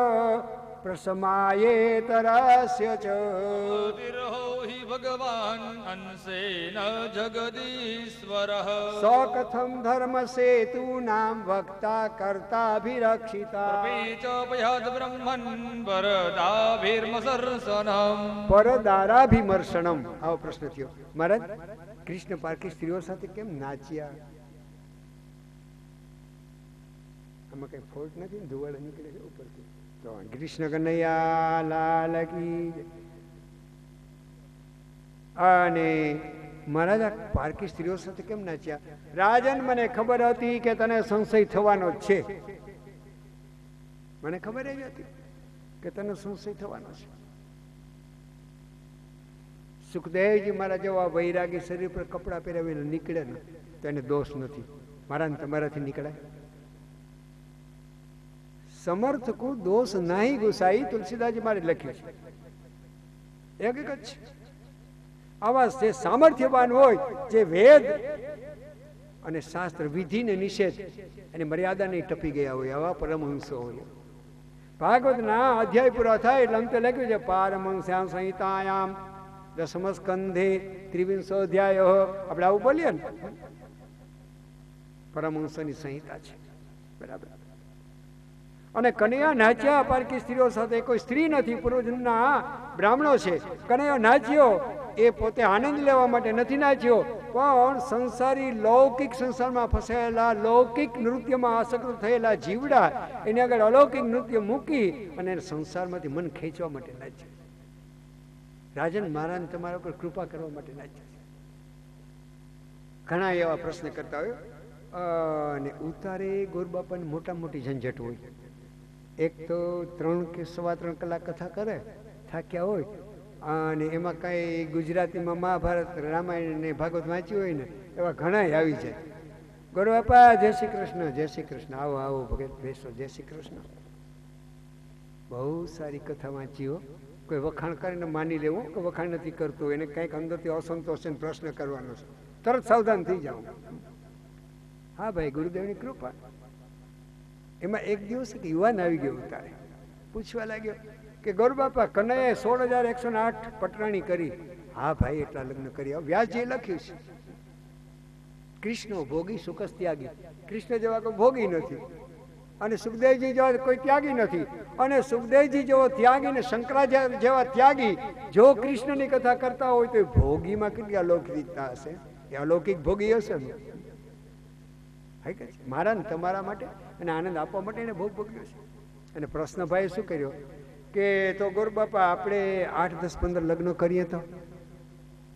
પ્રસમાયેતરસ્ય ચ તિર્હોહિ ભગવાન અંશેન જગદીશ્વરઃ સકથમ ધર્મ સેતુ નામ વક્તા કર્તાભિરક્ષિતા પ્રપેચોપયાદ બ્રહ્મન પરદાભિર્મસર્ષણમ પરદારાભિમર્ષણમ. આવો પ્રશ્ન થયો. મહારાજ, કૃષ્ણ પારકી સ્ત્રીઓ સાથે કેમ નાચ્યા? આમાં કઈ ફોલ્ટ નથી ને? ધુવાડા નીકળે છે ઉપરથી. તો કૃષ્ણ કનૈયા લાલ કી. અને મહારાજ, આ પારકી સ્ત્રીઓ સાથે કેમ નાચ્યા? રાજન, મને ખબર હતી કે તને સંશય થવાનો જ છે. મને ખબર જ હતી કે તને સંશય થવાનો છે. સુખદેવજી મારા જેવા વૈરાગી શરીર પર કપડાં પહેરાવીને નીકળે ને તો એને દોષ નથી. મારા ને તમારાથી નીકળાય? સમર્થ કો દોષ નહીં ગુસાઈ, તુલસીદાસજી મારે લખ્યું છે. હકીકત છે. આવા જે સામર્થ્યવાન હોય, જે વેદ અને શાસ્ત્ર વિધિને નિષેધ અને મર્યાદાને ટપી ગયા હોય આવા પરમહંસો હોય. ભાગવતના અધ્યાય પૂરા થાય એટલે આમ તો લખ્યું છે પારમહંસ્યામ સંહિતાયામ દસમસ્કંધે ત્રિવિંશો અધ્યાય. આપણે આવું બોલીએ ને, પરમહંસની સંહિતા છે, બરાબર. અને કનૈયા નાચ્યા પારકી સ્ત્રીઓ સાથે, કોઈ સ્ત્રી નથી, પૂર્વજન્મના બ્રાહ્મણો છે. કનૈયો નાચ્યો એ પોતે આનંદ લેવા માટે નથી નાચ્યો, પણ સંસારી લૌકિક સંસારમાં ફસાયેલા, લૌકિક નૃત્યમાં આસક્ત થયેલા જીવડા એની આગળ અલૌકિક નૃત્ય મૂકી અને સંસારમાંથી મન ખેંચવા માટે નાચ્યો. રાજન મહારાજ તમારા ઉપર કૃપા કરવા માટે નાચ્યો. ઘણા એવા પ્રશ્ન કરતા હોય અને ઉતારે ગોરબાપાની મોટા મોટી ઝંઝટ હોય. એક તો 3 કે 3.25 કલાક કથા કરે, થાક્યા હોય, અને એમાં કાંઈ ગુજરાતીમાં મહાભારત રામાયણ ને ભાગવત વાંચ્યું હોય ને એવા ઘણા આવી જાય. ગોરબાપા જય શ્રી કૃષ્ણ, જય શ્રી કૃષ્ણ, આવો આવો ભગત બેસો, જય શ્રી કૃષ્ણ. બહુ સારી કથા વાંચી હો. કોઈ વખાણ કરીને માની લેવું કે વખાણ નથી કરતું, એને કંઈક અંદરથી અસંતોષ પ્રશ્ન કરવાનો છે, તરત સાવધાન થઈ જાવ. હા ભાઈ, ગુરુદેવની કૃપા. એમાં એક દિવસ એક યુવાન આવી ગયો ઉતારે, પૂછવા લાગ્યો કે ગોરબાપા કનૈયાએ 16,108 પટરાણી કરી. હા ભાઈ, એટલા લગ્ન કરી. વ્યાસજીએ લખ્યું છે કૃષ્ણ ભોગી સુકસ ત્યાગી. કૃષ્ણ જેવા કોઈ ભોગી નથી અને સુખદેવજી જેવા કોઈ ત્યાગી નથી. અને સુખદેવજી જેવો ત્યાગી ને શંકરાચાર્ય જેવા ત્યાગી જો કૃષ્ણની કથા કરતા હોય તો ભોગીમાં કેટલી અલૌકિકતા હશે. એ અલૌકિક ભોગી હશે ને. મારા ને તમારા માટે અને આનંદ આપવા માટે એને ભોગ ભોગ્યો છે. અને પ્રશ્નભાઈએ શું કર્યો કે તો ગોરબાપા આપણે 8, 10, 15 લગ્ન કરીએ તો?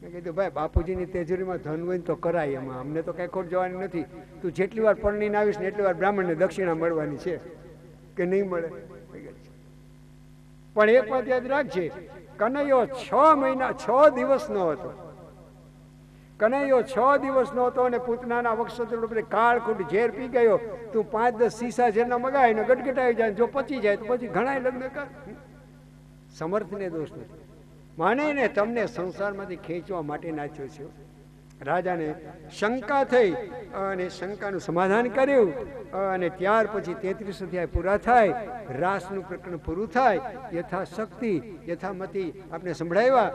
મેં કીધું ભાઈ, બાપુજીની તેજુરીમાં ધન હોય તો કરાય, એમાં અમને તો કઈ ખોટ જવાની નથી. તું જેટલી વાર પરણીને આવીશ ને એટલી વાર બ્રાહ્મણને દક્ષિણા મળવાની છે કે નહીં મળે. પણ એક વાત યાદ રાખજે, કનૈયો 6 મહિના 6 દિવસનો હતો. કનૈયો 6 દિવસનો હતો અને પૂતનાના વક્ષસ્તર ઉપર કાળખૂટ ઝેર પી ગયો. તું 5-10 સીસા ઝેરના મગાવીને ગટગટાવી જાય, જો પચી જાય તો પછી ઘણા લગ્ન કર. સમર્થને દોષ નથી. માને ને તમને સંસારમાંથી ખેંચવા માટે નાચ્યો છે. રાજાને શંકા થઈ અને શંકાનું સમાધાન કર્યું અને ત્યાર પછી 33 અધ્યાય પૂરા થાય, રાસનું પ્રકરણ પૂરું થાય. યથાશક્તિ યથામતી આપને સંભળાવ્યા.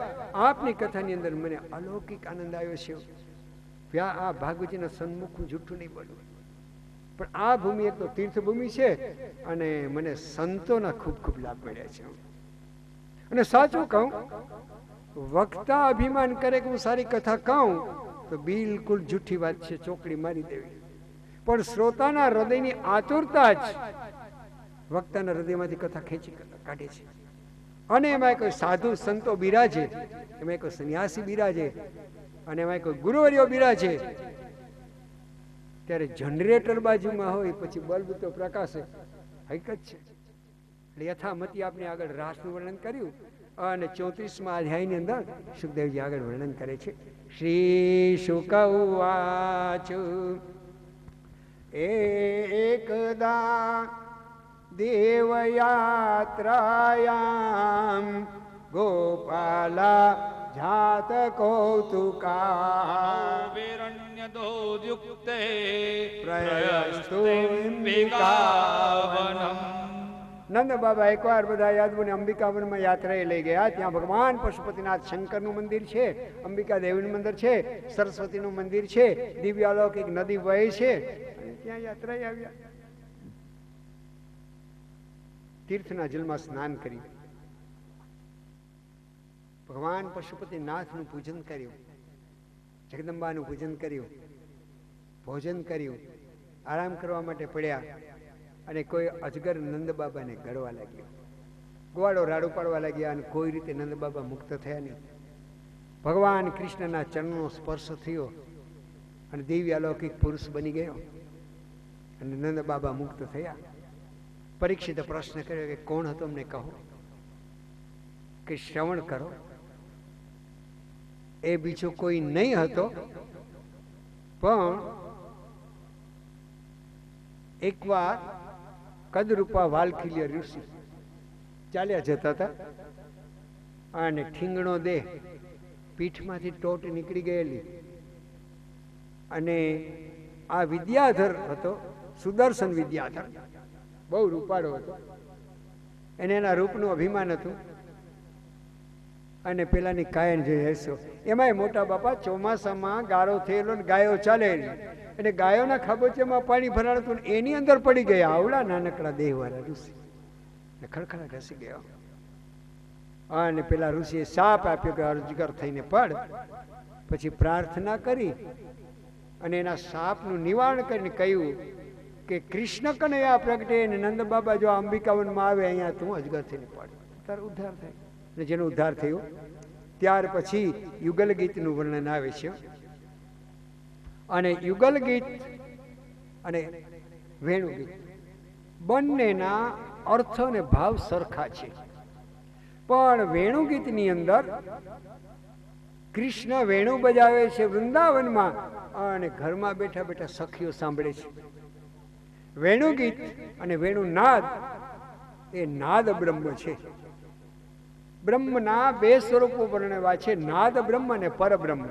આપની કથાની અંદર મને અલૌકિક આનંદ આવ્યો છે. આ ભાગવતીના સન્મુખ હું જૂઠું નહીં બોલું, પણ આ ભૂમિ એક તો તીર્થભૂમિ છે અને મને સંતોના ખૂબ ખૂબ લાભ મળ્યા છે. અને સાચું કહું, વક્તા અભિમાન કરે કે હું સારી કથા કહું તો બિલકુલ જૂઠી વાત છે, ચોકડી મારી દેવી. પણ શ્રોતાના હૃદયની આતુરતા જ વક્તાના હૃદયમાંથી કથા ખેંચી કાઢે છે. અને એમાં કોઈ સાધુ સંતો બિરાજે, એમાં કોઈ સંન્યાસી બિરાજે અને એમાં કોઈ ગુરુવર્યો બિરાજે, ત્યારે જનરેટર બાજુમાં હોય પછી બલ્બ તો પ્રકાશે. હકીકત છે. યથામતી આપને આગળ રાસનું વર્ણન કર્યું અને 34મા અધ્યાયની અંદર સુખદેવજી આગળ વર્ણન કરે છે. શ્રી શુક ઉવાચ એકદા દેવયાત્રાયામ ગોપાલા જાત કૌતુકા વિરણ્યદોદ્યુક્તે પ્રયસ્તુંબિકાવનમ. નંદ બાબા એકવાર બધા યાદવોને અંબિકાવનમાં યાત્રાએ લઈ ગયા. ત્યાં ભગવાન પશુપતિનાથ શંકરનું મંદિર છે, અંબિકા દેવીનું મંદિર છે, સરસ્વતીનું મંદિર છે, દિવ્યાલૌકિક નદી વહે છે. અને ત્યાં યાત્રાએ આવ્યા. તીર્થના જલમાં સ્નાન કર્યું, ભગવાન પશુપતિનાથનું પૂજન કર્યું, જગદંબાનું પૂજન કર્યું, ભોજન કર્યું, આરામ કરવા માટે પડ્યા. અને કોઈ અજગર નંદબાબાને ગળવા લાગ્યો, ગોવાળો રાડો પાડવા લાગ્યા અને કોઈ રીતે નંદબાબા મુક્ત થયા નહીં. ભગવાન કૃષ્ણના ચરણનો સ્પર્શ થયો અને દિવ્ય અલૌકિક પુરુષ બની ગયો અને નંદબાબા મુક્ત થયા. પરીક્ષિતે પ્રશ્ન કર્યો કે કોણ હતો અમને કહો, કે શ્રવણ કરો. એ બીજો કોઈ નહીં હતો, પણ એકવાર કદરૂપા વાલખીલ્ય ઋષિ ચાલ્યા જતા હતા અને ઠીંગણો દેહ, પીઠમાંથી ટોટ નીકળી ગયેલી અને આ વિદ્યાધર હતો, સુદર્શન વિદ્યાધર, બહુ રૂપાળો હતો. એને એના રૂપનું અભિમાન હતું. અને પેલાની કાયન જોઈ હેસો. એમાંય મોટા બાપા ચોમાસામાં ગારો થયેલો ને ગાયો ચાલે, અને ગાયોના ખાબોચિયામાં પાણી ભરાયું હતું ને એની અંદર પડી ગયા આવડા નાનકડા દેહવાળા ઋષિ, ખડખડા ઘસી ગયા. અને પેલા ઋષિએ શાપ આપ્યો કે અરજગર થઈને પડ. પછી પ્રાર્થના કરી અને એના શાપનું નિવારણ કરીને કહ્યું કે કૃષ્ણ કનૈયા પ્રગટે ને નંદ બાબા જો અંબિકાવનમાં આવે અહીંયા તું અજગર થઈને પડ, તારો ઉદ્ધાર થાય. અને જેનો ઉદ્ધાર થયો ત્યાર પછી યુગલ ગીતનું વર્ણન આવે છે. અને યુગલ ગીત અને વેણુ ગીત બંનેના અર્થ અને ભાવ સરખા છે. પણ વેણુ ગીતની અંદર કૃષ્ણ વેણુ બજાવે છે વૃંદાવનમાં અને ઘરમાં બેઠા બેઠા સખીઓ સાંભળે છે. વેણુ ગીત અને વેણુ નાદ એ નાદ બ્રહ્મ છે. બ્રહ્મના બે સ્વરૂપો વર્ણવ્યા છે, નાદ બ્રહ્મ અને પરબ્રહ્મ.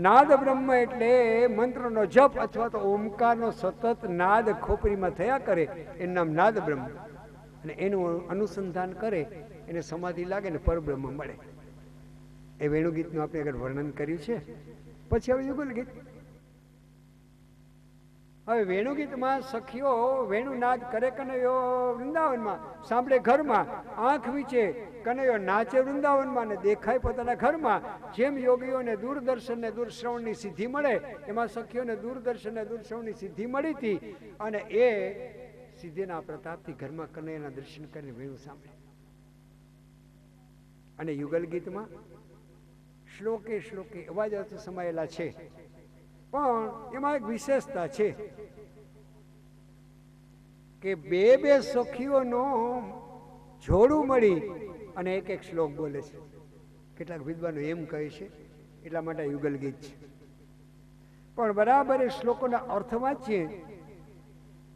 નાદ બ્રહ્મ એટલે મંત્રનો જપ અથવા તો ઓમકારનો સતત નાદ ખોપરીમાં થયા કરે એનું નામ નાદ બ્રહ્મ. અને એનું અનુસંધાન કરે એને સમાધિ લાગે ને પરબ્રહ્મ મળે. એ વેણુગીતનું આપણે આગળ વર્ણન કર્યું છે. પછી હવે યુગલ ગીત. હવે વેણુગીતમાં સખીઓ વેણુનાદ કરે કનૈયો વૃંદાવનમાં, સાંભળે ઘરમાં, આંખ વીચે કનૈયો નાચે વૃંદાવનમાં ને દેખાય પોતાના ઘરમાં. જેમ યોગીઓને દૂરદર્શન ને દૂરશ્રવણની સિદ્ધિ મળે એમાં સખીઓને દૂરદર્શન ને દૂરશ્રવણની સિદ્ધિ મળી હતી. અને એ સિદ્ધિના પ્રતાપથી ઘરમાં કનૈયાના દર્શન કરીને વેણુ સાંભળે. અને યુગલ ગીતમાં શ્લોકે શ્લોકે અવાજ અર્થ સમાયેલા છે, પણ એમાં એક વિશેષતા છે કે બે બે સખીઓનો જોડું મળી અને એક એક શ્લોક બોલે છે. કેટલાક વિદ્વાનો એમ કહે છે એટલા માટે યુગલ ગીત છે. પણ બરાબર એ શ્લોકોના અર્થ વાંચીએ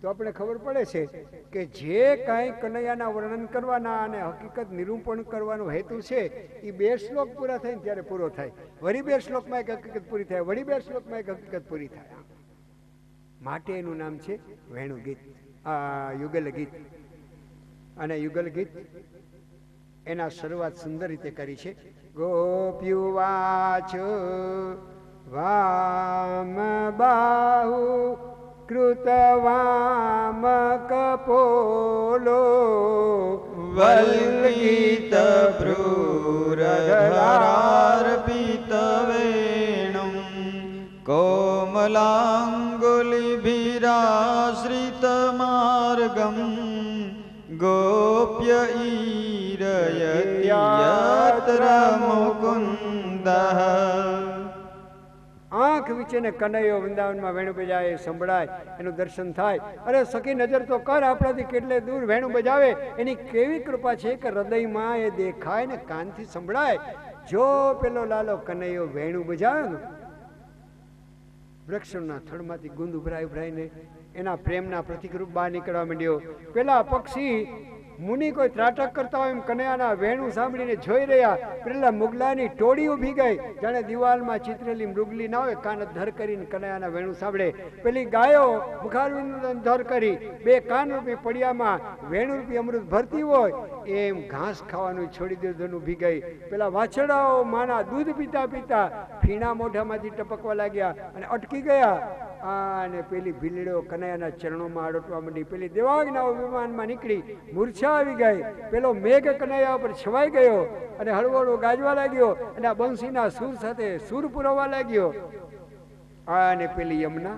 તો આપણે ખબર પડે છે કે જે કાંઈ કનૈયાના વર્ણન કરવાના અને હકીકત નિરૂપણ કરવાનો હેતુ છે એ બે શ્લોક પૂરા થાય ને ત્યારે પૂરો થાય. વળી બે શ્લોકમાં એક હકીકત પૂરી થાય, વળી બે શ્લોકમાં એક હકીકત પૂરી થાય. માટે એનું નામ છે વેણુ ગીત, યુગલ ગીત. અને યુગલ ગીત એના શરૂઆત સુંદર રીતે કરી છે. ગોપ્યુવાચ વામ બાહુ કૃતવામ કપોલો વલ્ગીત ભ્રૂરધરાર્પિત વેણું કોમલાંગુલિભિરાશ્રિત માર્ગમ ગોપ્ય ઈરયત્ર મુકુંદઃ. આંખ વિચેને કનૈયો વૃંદાવનમાં વેણુ બજાવે સંભળાય, એનું દર્શન થાય. અરે સખી નજર તો કર, આપણાથી કેટલે દૂર વેણુ બજાવે. એની કેવી કૃપા છે કે હૃદયમાં એ દેખાય ને કાનથી સંભળાય. જો પેલો લાલો કનૈયો વેણુ બજાવે ને વૃક્ષોના થડમાંથી ગુંદ ઉભરાઈ ઉભરાઈને એના પ્રેમના પ્રતિકરૂપ બહાર નીકળવા માંડ્યો. પેલા પક્ષી મુનિ કોઈ ત્રાટક કરતા હોય એમ કનૈયાના વેણુ સાંભળીને જોઈ રહ્યા. પેલા મુગલાની ટોળી ઊભી ગઈ, જાણે દિવાલમાં ચિત્રેલી મૃગલી ના હોય, કાન ધર કરીને કનૈયાના વેણુ સાંભળે. પેલી ગાયો મુખારવિંદ ધર કરી બે કાન રૂપી પડિયામાં વેણુ રૂપી અમૃત ભરતી હોય એમ ઘાસ ખાવાનું છોડી દીધું ઊભી ગઈ. પેલા વાછડાઓ માના દૂધ પીતા પીતા ફીણા મોઢામાંથી ટપકવા લાગ્યા અને અટકી ગયા. અને પેલી ભીલડીઓ કનૈયાના ચરણોમાં આડોટવા માંડી. પેલી દેવાંગનાઓ વિમાનમાં નીકળી મૂર્છા આવી ગઈ. પેલો મેઘ કનૈયા ઉપર છવાઈ ગયો અને હળવળો ગાજવા લાગ્યો અને આ બંસીના સૂર સાથે સૂર પુરવવા લાગ્યો. અને પેલી યમુના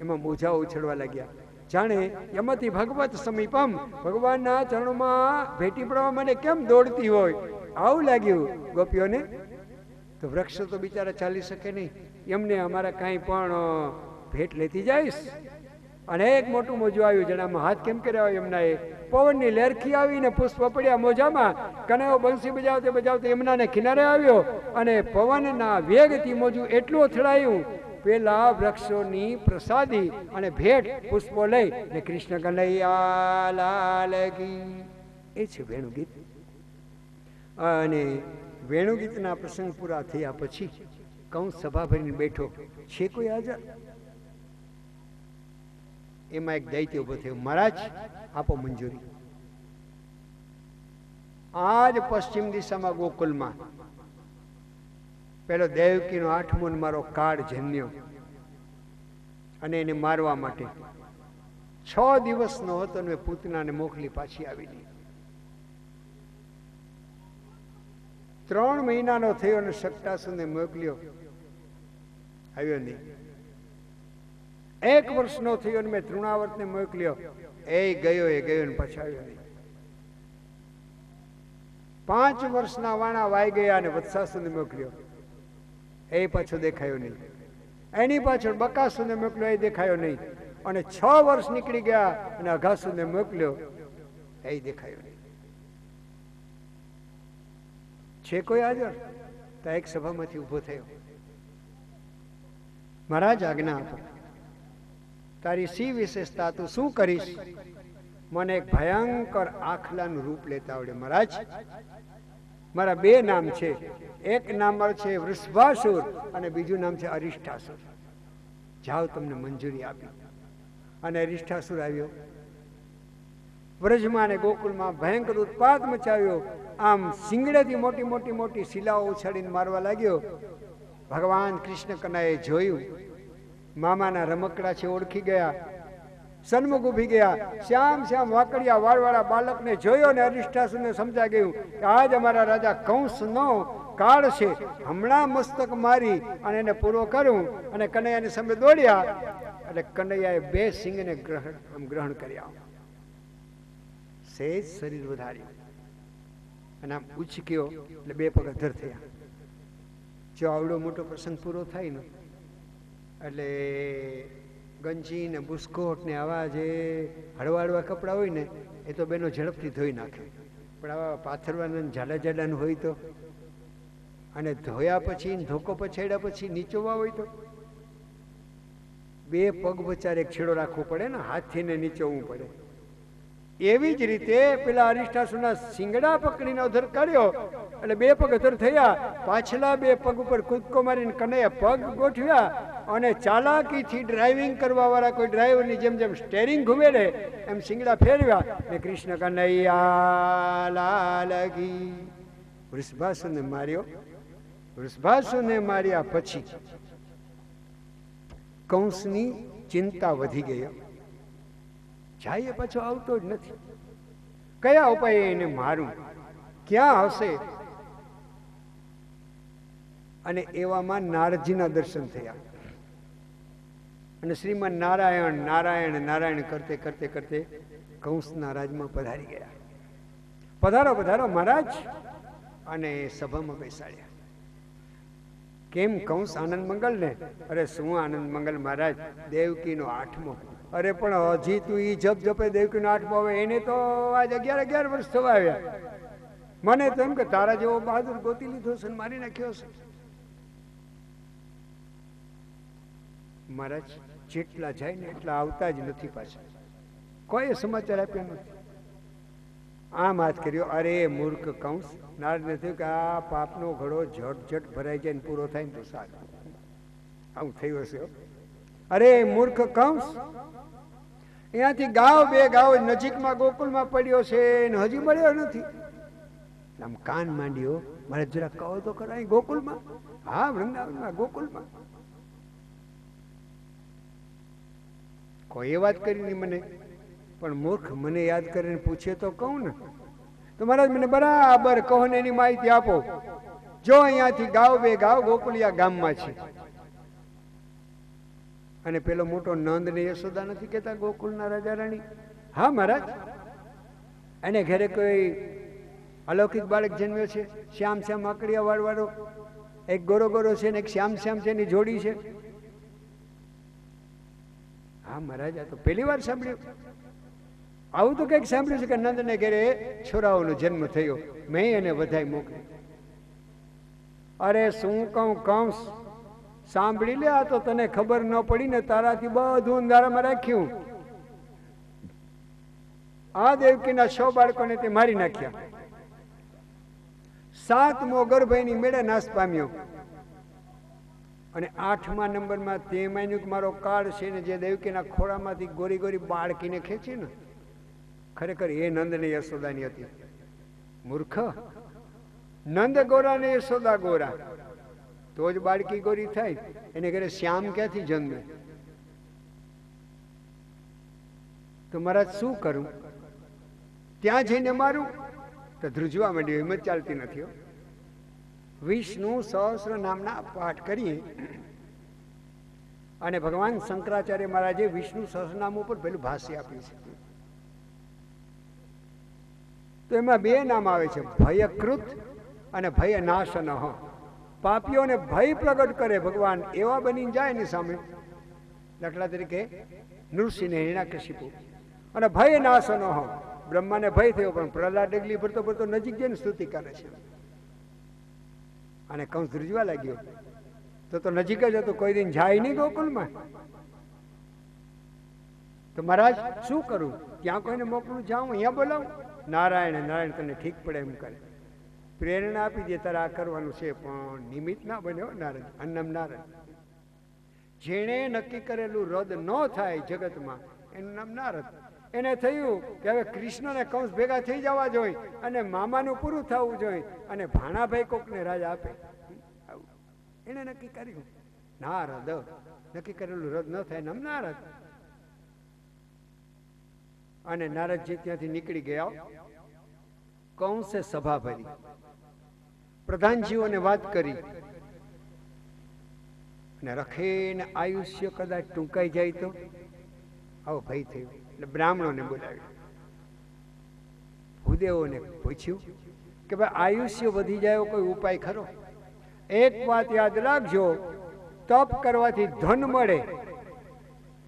એમાં મોજાઓ ઉછળવા લાગ્યા, જાણે યમથી ભગવત સમીપમ, ભગવાનના ચરણોમાં ભેટી પડવા માટે કેમ દોડતી હોય આવું લાગ્યું ગોપીઓને. તો વૃક્ષ તો બિચારા ચાલી શકે નહીં, એમને અમારા કાંઈ પણ ભેટ લેતી જઈશ. અને એક મોટું મોજું આવ્યું, જેનામાં હાથ કેમ કર્યા હોય એમના. એ પવનની લેરખી આવીને પુષ્પ પડ્યા મોજામાં. કનૈયો બંસી બજાવતે બજાવતે યમુનાને કિનારે આવ્યો અને પવનના વેગથી મોજું એટલું અથડાયું. પેલા વૃક્ષોની પ્રસાદી અને ભેટ પુષ્પો લઈ ને કૃષ્ણ કનૈયા લાલ કી. એ છે વેણુગીત. અને વેણુગીતના પ્રસંગ પૂરા થયા પછી કૌંસ સભા ભરીને બેઠો છે. કોઈ હાજર? એમાં એક દૈત્ય ઉભો થયો, મહારાજ આપો મંજૂરી. આજ પશ્ચિમ દિશામાં ગોકુલમાં પેલો દેવકીનો 8મો મારો કાળ જન્યો અને એને મારવા માટે 6 દિવસનો હતો ને પૂતનાને મોકલી પાછી આવી ગઈ. 3 મહિનાનો થયો અને શક્તાસુરને મોકલ્યો, આવ્યો નહીં. 1 વર્ષનો થયો અને મેં તૃણાવર્તને મોકલ્યો, એ ગયો ને પાછો આવ્યો નહીં. 5 વર્ષના વાણા વાઈ ગયા અને વત્સાસુરને મોકલ્યો, એ પાછો દેખાયો નહીં. એની પાછળ બકાસુરને મોકલ્યો, એ દેખાયો નહીં. અને 6 વર્ષ નીકળી ગયા અને અઘાસુરને મોકલ્યો, એ દેખાયો નહીં. છે કોઈ હાજર? તો એક સભામાંથી ઉભો થયો, મહારાજ આજ્ઞા આપો, તારી સી વિશેષતા, તું શું કરીશ? મને એક ભયંકર આખલાનું રૂપ લેતા આવડે મહારાજ. મારા 2 નામ છે, એક નામ છે વૃષભાસુર અને બીજું નામ છે અરિષ્ઠાસુર. જાઓ, તમને મંજૂરી આપી. અને અરિષ્ઠાસુર આવ્યો, વ્રજમાં અને ગોકુલમાં ભયંકર ઉત્પાત મચાવ્યો. આમ સિંગડેથી મોટી શિલાઓ ઉછાળીને મારવા લાગ્યો. ભગવાન કૃષ્ણ કનૈયાએ જોયું, મામાના રમકડા છે ઓળખી ગયા, સન્મુખ ઉભી ગયા. શ્યામ વાકડિયા વાળવાળા બાળકને જોયો ને અરિષ્ઠાસુરને સમજાઈ ગયું કે આજ અમારા રાજા કંસનો કાળ છે, હમણાં મસ્તક મારી અને એને પૂરો કરું. અને કનૈયાની સામે દોડ્યા એટલે કનૈયાએ 2 સિંગને ગ્રહણ કર્યા, સહેજ શરીર વધાર્યું અને આમ ઉચક્યો એટલે 2 પગ અધર થયા. જો આવડો મોટો પ્રસંગ પૂરો થાય ને એટલે ગંજી ને બુસ્કોટ ને આવા જે હળવા કપડાં હોય ને એ તો બેનો ઝડપથી ધોઈ નાખે, પણ આવા પાથરવાના જાડાનું હોય તો, અને ધોયા પછી ધોકો પછાડ્યા પછી નીચોવા હોય તો 2 પગ વચારે એક છેડો રાખવો પડે ને, હાથથી ને નીચોવું પડે. એવી જ રીતે પેલા અરિષ્ઠાસુરના શિંગડા પકડીને અધર કર્યો એટલે 2 પગ અધર થયા. પાછલા 2 પગ ઉપર કૂદકો મારીને કનૈયા પગ ગોઠવ્યા અને ચાલાકીથી ડ્રાઇવિંગ કરવા વાળા કોઈ ડ્રાઈવરની જેમ સ્ટેરિંગ ઘુમેડે એમ શિંગડા ફેરવ્યા ને કૃષ્ણ કનૈયા લાલ કી. વૃષભાસુરને માર્યો. વૃષભાસુરને માર્યા પછી કંસની ચિંતા વધી ગઈ. જાય પાછો આવતો જ નથી. કયા ઉપાય એને મારું, ક્યાં હશે? અને એવામાં નારદજીના દર્શન થયા અને શ્રીમાન નારાયણ નારાયણ નારાયણ કરતે કરતે કરતે કંસના રાજમાં પધારી ગયા. પધારો પધારો મહારાજ. અને સભામાં બેસાડ્યા. કેમ કંસ આનંદ મંગલ ને? અરે શું આનંદ મંગલ મહારાજ, દેવકીનો 8મો. અરે પણ હજી તું ઈ જપે દેવકીનો 8મો આવે, એને તો આજ 11 વર્ષ થવા આવ્યા. મને તો એમ કે તારા જેવો બહાદુર ગોતી લીધો છે ને મારી નાખ્યો છે. મહારાજ જેટલા જાય ને એટલા આવતા જ નથી પાછા, કોઈ સમાચાર આપ્યા નથી. આમ હાથ કર્યો. અરે મૂર્ખ કંસ, નારદને થયું કે આ પાપનો ઘડો ઝટ ભરાઈ જાય ને પૂરો થાય ને તો સારું. આવું થયું હશે. અરે મૂર્ખ કંસ, અહીંયાથી 2 ગાવ નજીકમાં ગોકુલમાં પડ્યો છે ને હજી મળ્યો નથી. આમ કાન માંડ્યો, મારે જરા કહો તો ખરા, અહીં ગોકુલમાં? હા, વૃંદાવનમાં ગોકુલમાં. કોઈ વાત કરી નહીં મને, પણ મૂર્ખ મને યાદ કરીને પૂછે તો કહું ને. તો મહારાજ મને બરાબર કહો ને એની માહિતી આપો. જો અહીંયાથી 2 ગાવ ગોકુલિયા ગામમાં છે. અને પેલો મોટો નંદ ને યશોદા નથી કેતા ગોકુલના રાજા રાણી? હા મહારાજ, એને ઘરે કોઈ અલૌકિક બાળક જન્મ્યો છે, શ્યામ આકડિયા વાળો, એક ગોરો છે ને એક શ્યામ છે, એની જોડી છે. હા મહારાજ, આ તો પહેલી વાર સાંભળ્યું. આવું તો કંઈક સાંભળ્યું છે કે નંદને ઘરે છોરાઓનો જન્મ થયો, મેં એને વધાઈ મોકલી. અરે શું કહું કંસ, સાંભળી લે, આ તો તને ખબર ન પડી ને, તારાથી બધું અંધારામાં રાખ્યું. આ દેવકીના 6 બાળકોને તે મારી નાખ્યા. 7મો ગર્ભ એની મેળે નાશ પામ્યો. અને 8મા નંબરમાં તે માન્યું કે મારો કાળ છે ને જે દેવકીના ખોળામાંથી ગોરી ગોરી બાળકીને ખેંચી ને, ખરેખર એ નંદ ને યશોદાની હતી. મૂર્ખ, નંદ ગોરા ને યશોદા ગોરા, તો જ બાળકી ગોરી થાય. એને ઘરે શ્યામ ક્યાંથી જન્મે? તો મહારાજ શું કરું? ત્યાં જઈને મારું તો ધ્રુજવા માંડ્યો, હિંમત ચાલતી નથી. વિષ્ણુ સહસ્ર નામના પાઠ કરીએ અને ભગવાન શંકરાચાર્ય મહારાજે વિષ્ણુ સહસ્રનામ ઉપર પેલું ભાષ્ય આપ્યું છે. તો એમાં 2 નામ આવે છે, ભયકૃત અને ભય નાશન. પાપીઓને ભય પ્રગટ કરે ભગવાન એવા બની જાય એની સામે. દાખલા તરીકે નૃસિંહ હિરણ્યકશિપુ. અને ભય નાશન, બ્રહ્માને ભય થયો પણ પ્રહલાદ ડગલી ભરતો ભરતો નજીક જઈને સ્તુતિ કરે છે. અને કંસ ધ્રુજવા લાગ્યો, તો નજીક જ હતો, કોઈ દિન જાય નહીં ગોકુલમાં. તો મહારાજ શું કરું? ત્યાં કોઈને મોકલું, જાઉં, અહીંયા બોલાવું? નારાયણ નારાયણ તને ઠીક પડે એમ કરે. પ્રેરણા આપી દે, તારે આ કરવાનું છે, પણ નિમિત્ત ના બન્યો. નારાયણ અન્નમ નારાયણ. જેણે નક્કી કરેલું રદ ન થાય જગતમાં એનું નામ નારદ. એને થયું કે હવે કૃષ્ણને કંસ ભેગા થઈ જવા જોઈએ અને મામાનું પૂરું થવું જોઈએ અને ભાણાભાઈ કોકને રાજા આપે. એને નક્કી કર્યું નારદ. નક્કી કરેલું રદ ન થાય નામ નારદ. અને નારદજી ત્યાંથી નીકળી ગયા. કંસે સભા ભરી, પ્રધાનજીઓને વાત કરી અને રખેને આયુષ્ય કદાચ ટૂંકાઈ જાય તો આવો ભય થયો. એટલે બ્રાહ્મણોને બોલાવ્યા, ભૂદેવોને પૂછ્યું કે ભાઈ આયુષ્ય વધી જાય કોઈ ઉપાય ખરો? એક વાત યાદ રાખજો, તપ કરવાથી ધન મળે,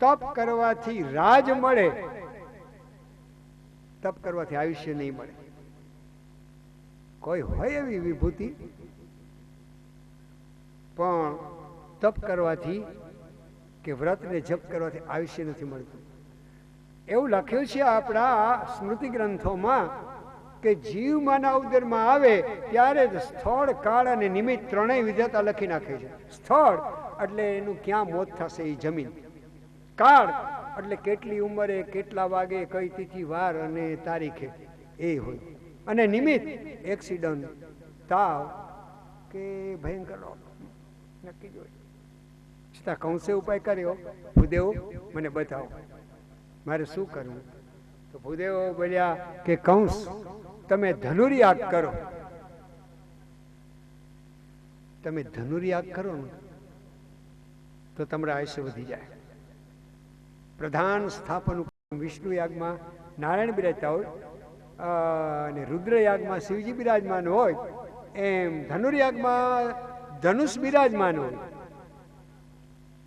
તપ કરવાથી રાજ મળે, તપ કરવાથી આયુષ્ય નહીં મળે. કોઈ હોય એવી વિભૂતિ, પણ તપ કરવાથી કે વ્રતને જપ કરવાથી આયુષ્ય નથી મળતું. એવું લખ્યું છે આપણા સ્મૃતિ ગ્રંથોમાં કે જીવ માના ઉદરમાં આવે ત્યારે જ સ્થળ, કાળ અને નિમિત્ત ત્રણેય વિધાતા લખી નાખે છે. સ્થળ એટલે એનું ક્યાં મોત થશે એ જમીન, કાળ એટલે કેટલી ઉંમરે, કેટલા વાગે, કઈ તિથિ, વાર અને તારીખે એ હોય, અને નિમિત્ત એક્સિડન્ટ, તાવ કે ભયંકર નક્કી જ હોય. છતાં કંસે ઉપાય કર્યો, ભૂદેવ મને બતાવો મારે શું કરવું? તો ભૂદેવો બોલ્યા કે કંસ તમે ધનુર્યાગ કરો. તમે ધનુર્યાગ કરો ને તો તમારા આયુષ્ય વધી જાય. પ્રધાન સ્થાપન વિષ્ણુ યાગમાં નારાયણ બિરાજતા હોય અને રુદ્રયાગમાં શિવજી બિરાજમાન હોય, એમ ધનુર્યાગમાં ધનુષ બિરાજમાન હોય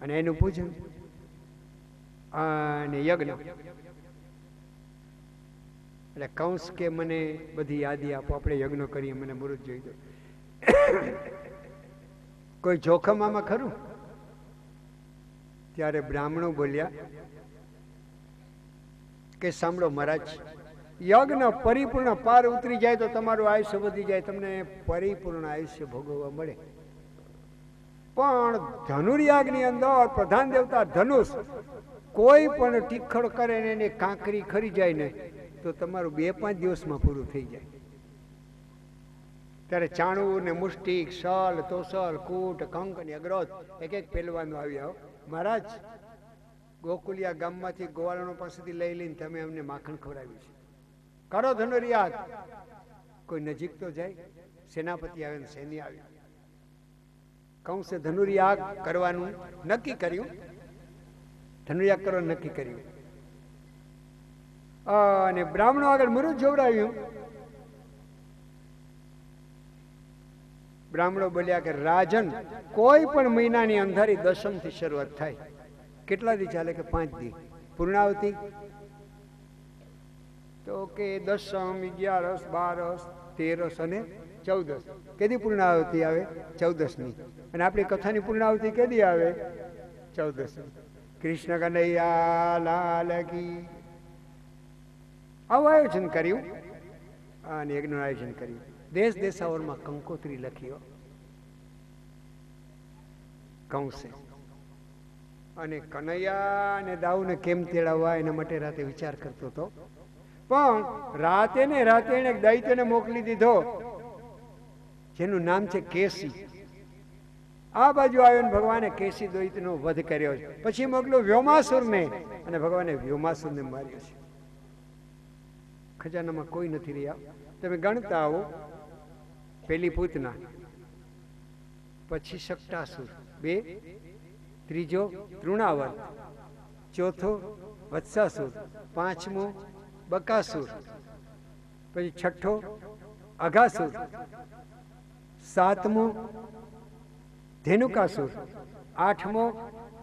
અને એનું પૂજન અને યજ્ઞ. એટલે કંસ કે મને બધી યાદી આપો, આપણે યજ્ઞ કરીએ, મને મુહૂર્ત જોઈ દો. કોઈ જોખમ આમાં ખરું? ત્યારે બ્રાહ્મણો બોલ્યા કે સાંભળો મહારાજ, યજ્ઞ પરિપૂર્ણ પાર ઉતરી જાય તો તમારું આયુષ્ય વધી જાય, તમને પરિપૂર્ણ આયુષ્ય ભોગવવા મળે. પણ ધનુર્યાગની અંદર પ્રધાન દેવતા ધનુષ કોઈ પણ ટીખળ કરે ને એને કાંકરી ખરી જાય ને તો તમારું 2-5 દિવસમાં પૂરું થઈ જાય. ત્યારે ચાણુર ને મુષ્ટિક, સલ, તોસલ, કૂટ, કંક અને અગ્રોધ એક એક પહેલવાનો આવ્યા. મહારાજ ગોકુલિયા ગામમાંથી ગોવાળનો પાસેથી લઈ લઈને તમે અમને માખણ ખવડાવ્યું છે, કરો ધનુર્યાગ. કોઈ નજીક તો જાય, સેનાપતિ આવે ને સૈન્ય આવ્યું. કંસે ધનુર્યાગ કરવાનું નક્કી કર્યું, ધનુર્યાગ કરવાનું નક્કી કર્યું અને બ્રાહ્મણો આગળ મૃત જોવડાવ્યું. બ્રાહ્મણો બોલ્યા કે રાજન, કોઈ પણ મહિનાની અંધારી દશમ થી શરૂઆત થાય. કેટલા દી ચાલે? કે 5 દી. પૂર્ણાવતી તો કે દશમ, 11, 12, 13 અને 14. કેદી પૂર્ણાવતી આવે? 14ની. અને આપણી કથાની પૂર્ણાવતી કેદી આવે? 14. કૃષ્ણ કનૈયા લાલ કી. આવું આયોજન કર્યું અને યજ્ઞનું આયોજન કર્યું. દેશ દેશાવરમાં કંકોત્રી લખ્યો કંસે. અને કનૈયા અને દાઉને કેમ તેડાવવા એના માટે રાતે વિચાર કરતો હતો. પણ રાતે ને રાતે એને એક દૈત્યને મોકલી દીધો જેનું નામ છે કેસી. આ બાજુ આવ્યો ને ભગવાને કેસી દૈત્યનો વધ કર્યો છે. પછી મોકલ્યો વ્યોમાસુરને, અને ભગવાને વ્યોમાસુરને માર્યો છે. ખજાનામાં કોઈ નથી રહ્યા. તમે ગણતા આવો. પેલી પૂતના, પછી શકટાસુર 2, ત્રીજો તૃણાવર્ત, ચોથો વત્સાસુર, પાંચમો બકાસુર, પછી છઠ્ઠો અઘાસુર, સાતમો ધેનુકાસુર, આઠમો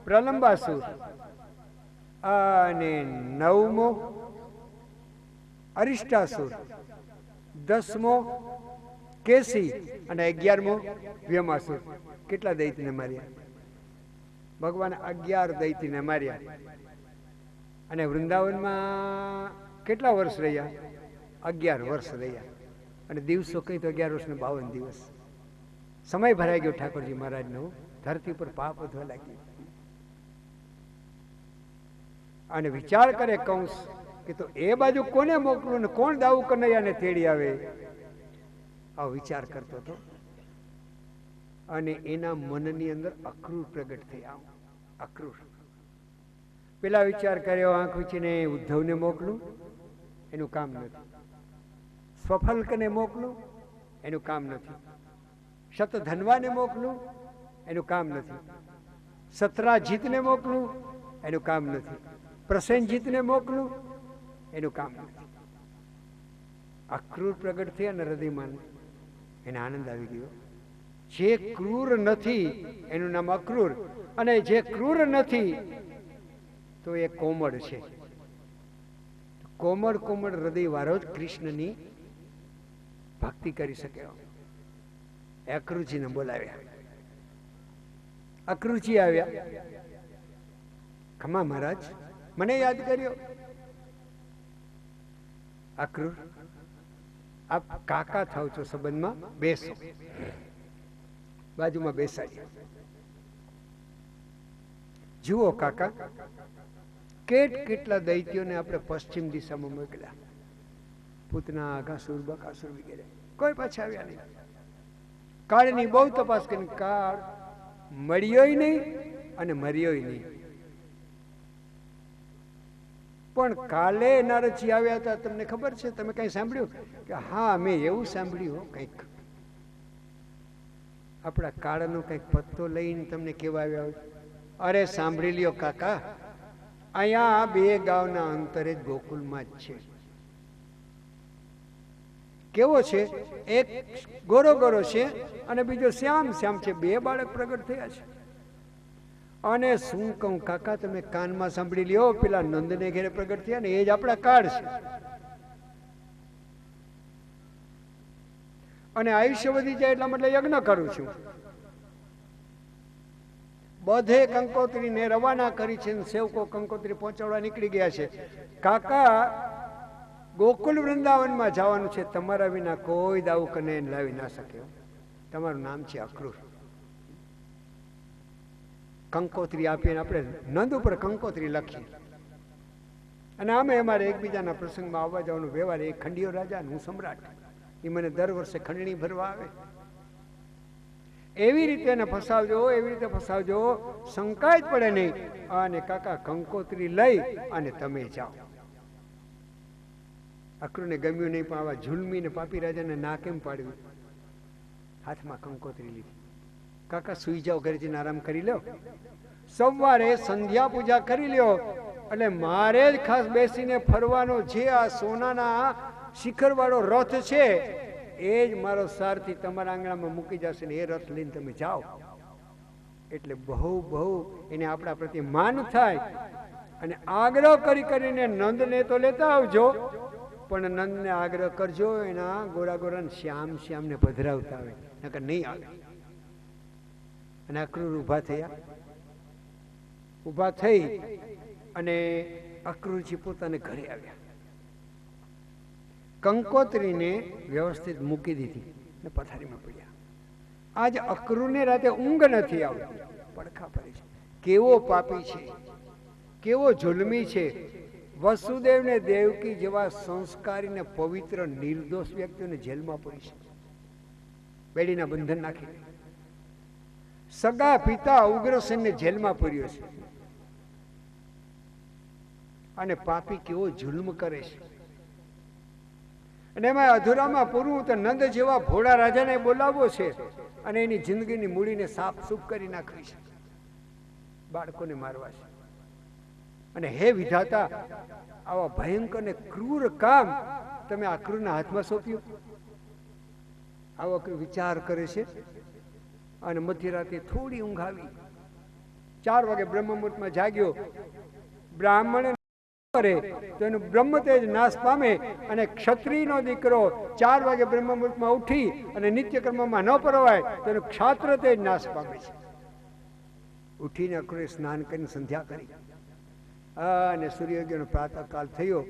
પ્રલંબાસુર, અને નવમો અરિષ્ટાસુર, 10મો કેસી અને 11મો વ્યોમાસુર. કેટલા દૈત્યને માર્યા? ભગવાન 11 દૈત્યને માર્યા. અને વૃંદાવનમાં કેટલા વર્ષ રહ્યા? 11 વર્ષ રહ્યા. અને દિવસો કઈ તો 11 વર્ષ ને 52 દિવસ. સમય ભરાઈ ગયો ઠાકોરજી મહારાજનો. ધરતી પર પાપ વધવા લાગ્યું. અને વિચાર કરે કંસ કે તો એ બાજુ કોને મોકલું ને કોણ દાઉ કનૈયાને તેડી આવે? આવો વિચાર કરતો હતો. અને એના મનની અંદર અક્રૂર પ્રગટ થયા. અક્રૂર. પેલા વિચાર કર્યો આંખ વીચીને ઉદ્ધવને મોકલું, એનું કામ નથી. સ્વફલ્કને મોકલું, એનું કામ નથી. શતધન્વાને મોકલું, એનું કામ નથી. સત્રાજીતને મોકલું, એનું કામ નથી. પ્રસેનજીતને મોકલું, એનું કામ નથી. અક્રૂર પ્રગટ થયા ને હૃદયમાં એને આનંદ આવી ગયો. જે ક્રૂર નથી એનું નામ અક્રૂર, અને જે ક્રૂર નથી તો એ કોમળ છે. કોમળ કોમળ હૃદય વાળો જ કૃષ્ણની ભક્તિ કરી શકે. અક્રૂરજીને બોલાવ્યા. અક્રૂરજી આવ્યા. ખમા મહારાજ, મને યાદ કર્યો. અક્રૂર, આપ કાકા થાવ છો સંબંધમાં, બેસો. બાજુમાં બેસાડ્યા. જુઓ કાકા, કેટલા દૈત્યોને આપણે પશ્ચિમ દિશામાં મોકલ્યા. પૂતના, અઘાસુર, બકાસુર વગેરે. કોઈ પાછા આવ્યા નહીં. કાળની બહુ તપાસ કરી, કાળ મળ્યોય નહીં અને મર્યોય નહીં. પણ કાલે નારદજી આવ્યા હતા, તમને ખબર છે? તમે કઈ સાંભળ્યું? કે હા, મેં એવું સાંભળ્યું કંઈક. આપણા કાળનો કંઈક પત્તો લઈને તમને કેવા આવ્યા હોય? અરે સાંભળી લ્યો કાકા, અહીંયા 2 ગામના અંતરે જ ગોકુલમાં જ છે. કેવો છે? એક ગોરો ગોરો છે અને બીજો શ્યામ શ્યામ છે. 2 બાળક પ્રગટ થયા છે. અને શું કહું કાકા, તમે કાનમાં સાંભળી લ્યો, પેલા નંદને ઘેરે પ્રગટ થયા ને એ જ આપણા કાળ છે. અને આયુષ્ય વધી જાય એટલા માટે યજ્ઞ કરું છું. બધે કંકોત્રીને રવાના કરી છે. સેવકો કંકોત્રી પહોંચાડવા નીકળી ગયા છે. કાકા, ગોકુલ વૃંદાવનમાં જવાનું છે. તમારા વિના કોઈ દાઉ કને લાવી ના શકે. તમારું નામ છે અક્રૂર. કંકોત્રી આપીને આપણે નંદ ઉપર કંકોત્રી લખીએ. અને આમે અમારે એકબીજાના પ્રસંગમાં આવવા જવાનું વ્યવહાર. એ ખંડિયો રાજા, હું સમ્રાટ. એ મને દર વર્ષે ખંડણી ભરવા આવે. એવી રીતે એને ફસાવજો, એવી રીતે ફસાવજો, શંકા જ પડે નહીં. અને કાકા કંકોત્રી લઈ અને તમે જાઓ. અક્રૂરને ગમ્યું નહીં, પણ આવા ઝુલમીને પાપી રાજાને ના કેમ પાડવી? હાથમાં કંકોત્રી લીધી. કાકા સુઈ જાઓ, ઘરે જઈને આરામ કરી લો. સવારે સંધ્યા પૂજા કરી લ્યો. એટલે મારે જ ખાસ બેસીને ફરવાનો જે આ સોનાના શિખરવાળો રથ છે, એ જ મારો સારથી તમારા આંગણામાં મૂકી જશે ને એ રથ લઈને તમે જાઓ. એટલે બહુ એને આપણા પ્રત્યે માન થાય. અને આગ્રહ કરીને નંદને તો લેતા આવજો, પણ નંદને આગ્રહ કરજો એના ગોરા ગોરા શ્યામને પધરાવતા આવે, નકર નહીં આવે. અને અક્રૂર ઊભા થયા. ઊભા થઈ અને અક્રૂરજી પોતાને ઘરે આવ્યા. કંકોત્રીને વ્યવસ્થિત મૂકી દીધી ને પથારીમાં પડ્યા. આજ અક્રૂરને રાતે ઊંઘ નથી આવતી. પડખા ભરે છે. કેવો પાપી છે, કેવો જુલમી છે. વસુદેવ ને દેવકી જેવા સંસ્કારી ને પવિત્ર નિર્દોષ વ્યક્તિઓને જેલમાં પૂરી છે, બેડીના બંધન નાખી. સગા પિતા ઉગ્રસેનને જેલમાં પૂર્યો છે. અને પાપી કેવો જુલ્મ કરે છે. અને એમાં અધૂરામાં પૂરું તો નંદ જેવા ભોળા રાજાને બોલાવવો છે અને એની જિંદગીની મૂડીને સાફ સૂફ કરી નાખવી છે, બાળકોને મારવા છે. અને હે વિધાતા, આવા ભયંકર ને ક્રૂર કામ તમે આ ક્રૂરના હાથમાં સોંપ્યું. આવો વિચાર કરે છે. અને મધ્યરાતે થોડી ઊંઘ આવી. 4 વાગે બ્રહ્મ મુહૂર્તમાં જાગ્યો. બ્રાહ્મણ કરે તો એનું બ્રહ્મ તેજ નાશ પામે, અને ક્ષત્રિયનો દીકરો 4 વાગે બ્રહ્મ મુહૂર્તમાં ઉઠી અને નિત્યકર્મમાં ન પરવાય તો એનું ક્ષાત્ર તેજ નાશ પામે છે. ઉઠીને અક્રૂરે સ્નાન કરીને સંધ્યા કરી અને સૂર્યોદયનો પ્રાતઃકાલ થયો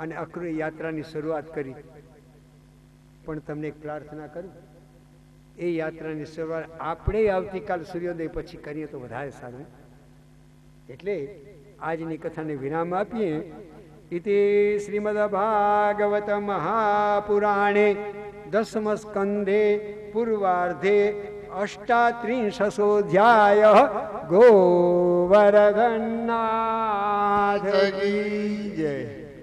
અને અક્રૂરે યાત્રાની શરૂઆત કરી. પણ તમને એક પ્રાર્થના કરું, એ યાત્રાની શરૂઆત આપણે આવતીકાલ સૂર્યોદય પછી કરીએ તો વધારે સારું. એટલે આજની કથાને વિરામ આપીએ. ઇતિ શ્રીમદ ભાગવત મહાપુરાણે 10મ સ્કંધે પૂર્વાર્ધે 38 ગોવર્ધનનાથ કી જય.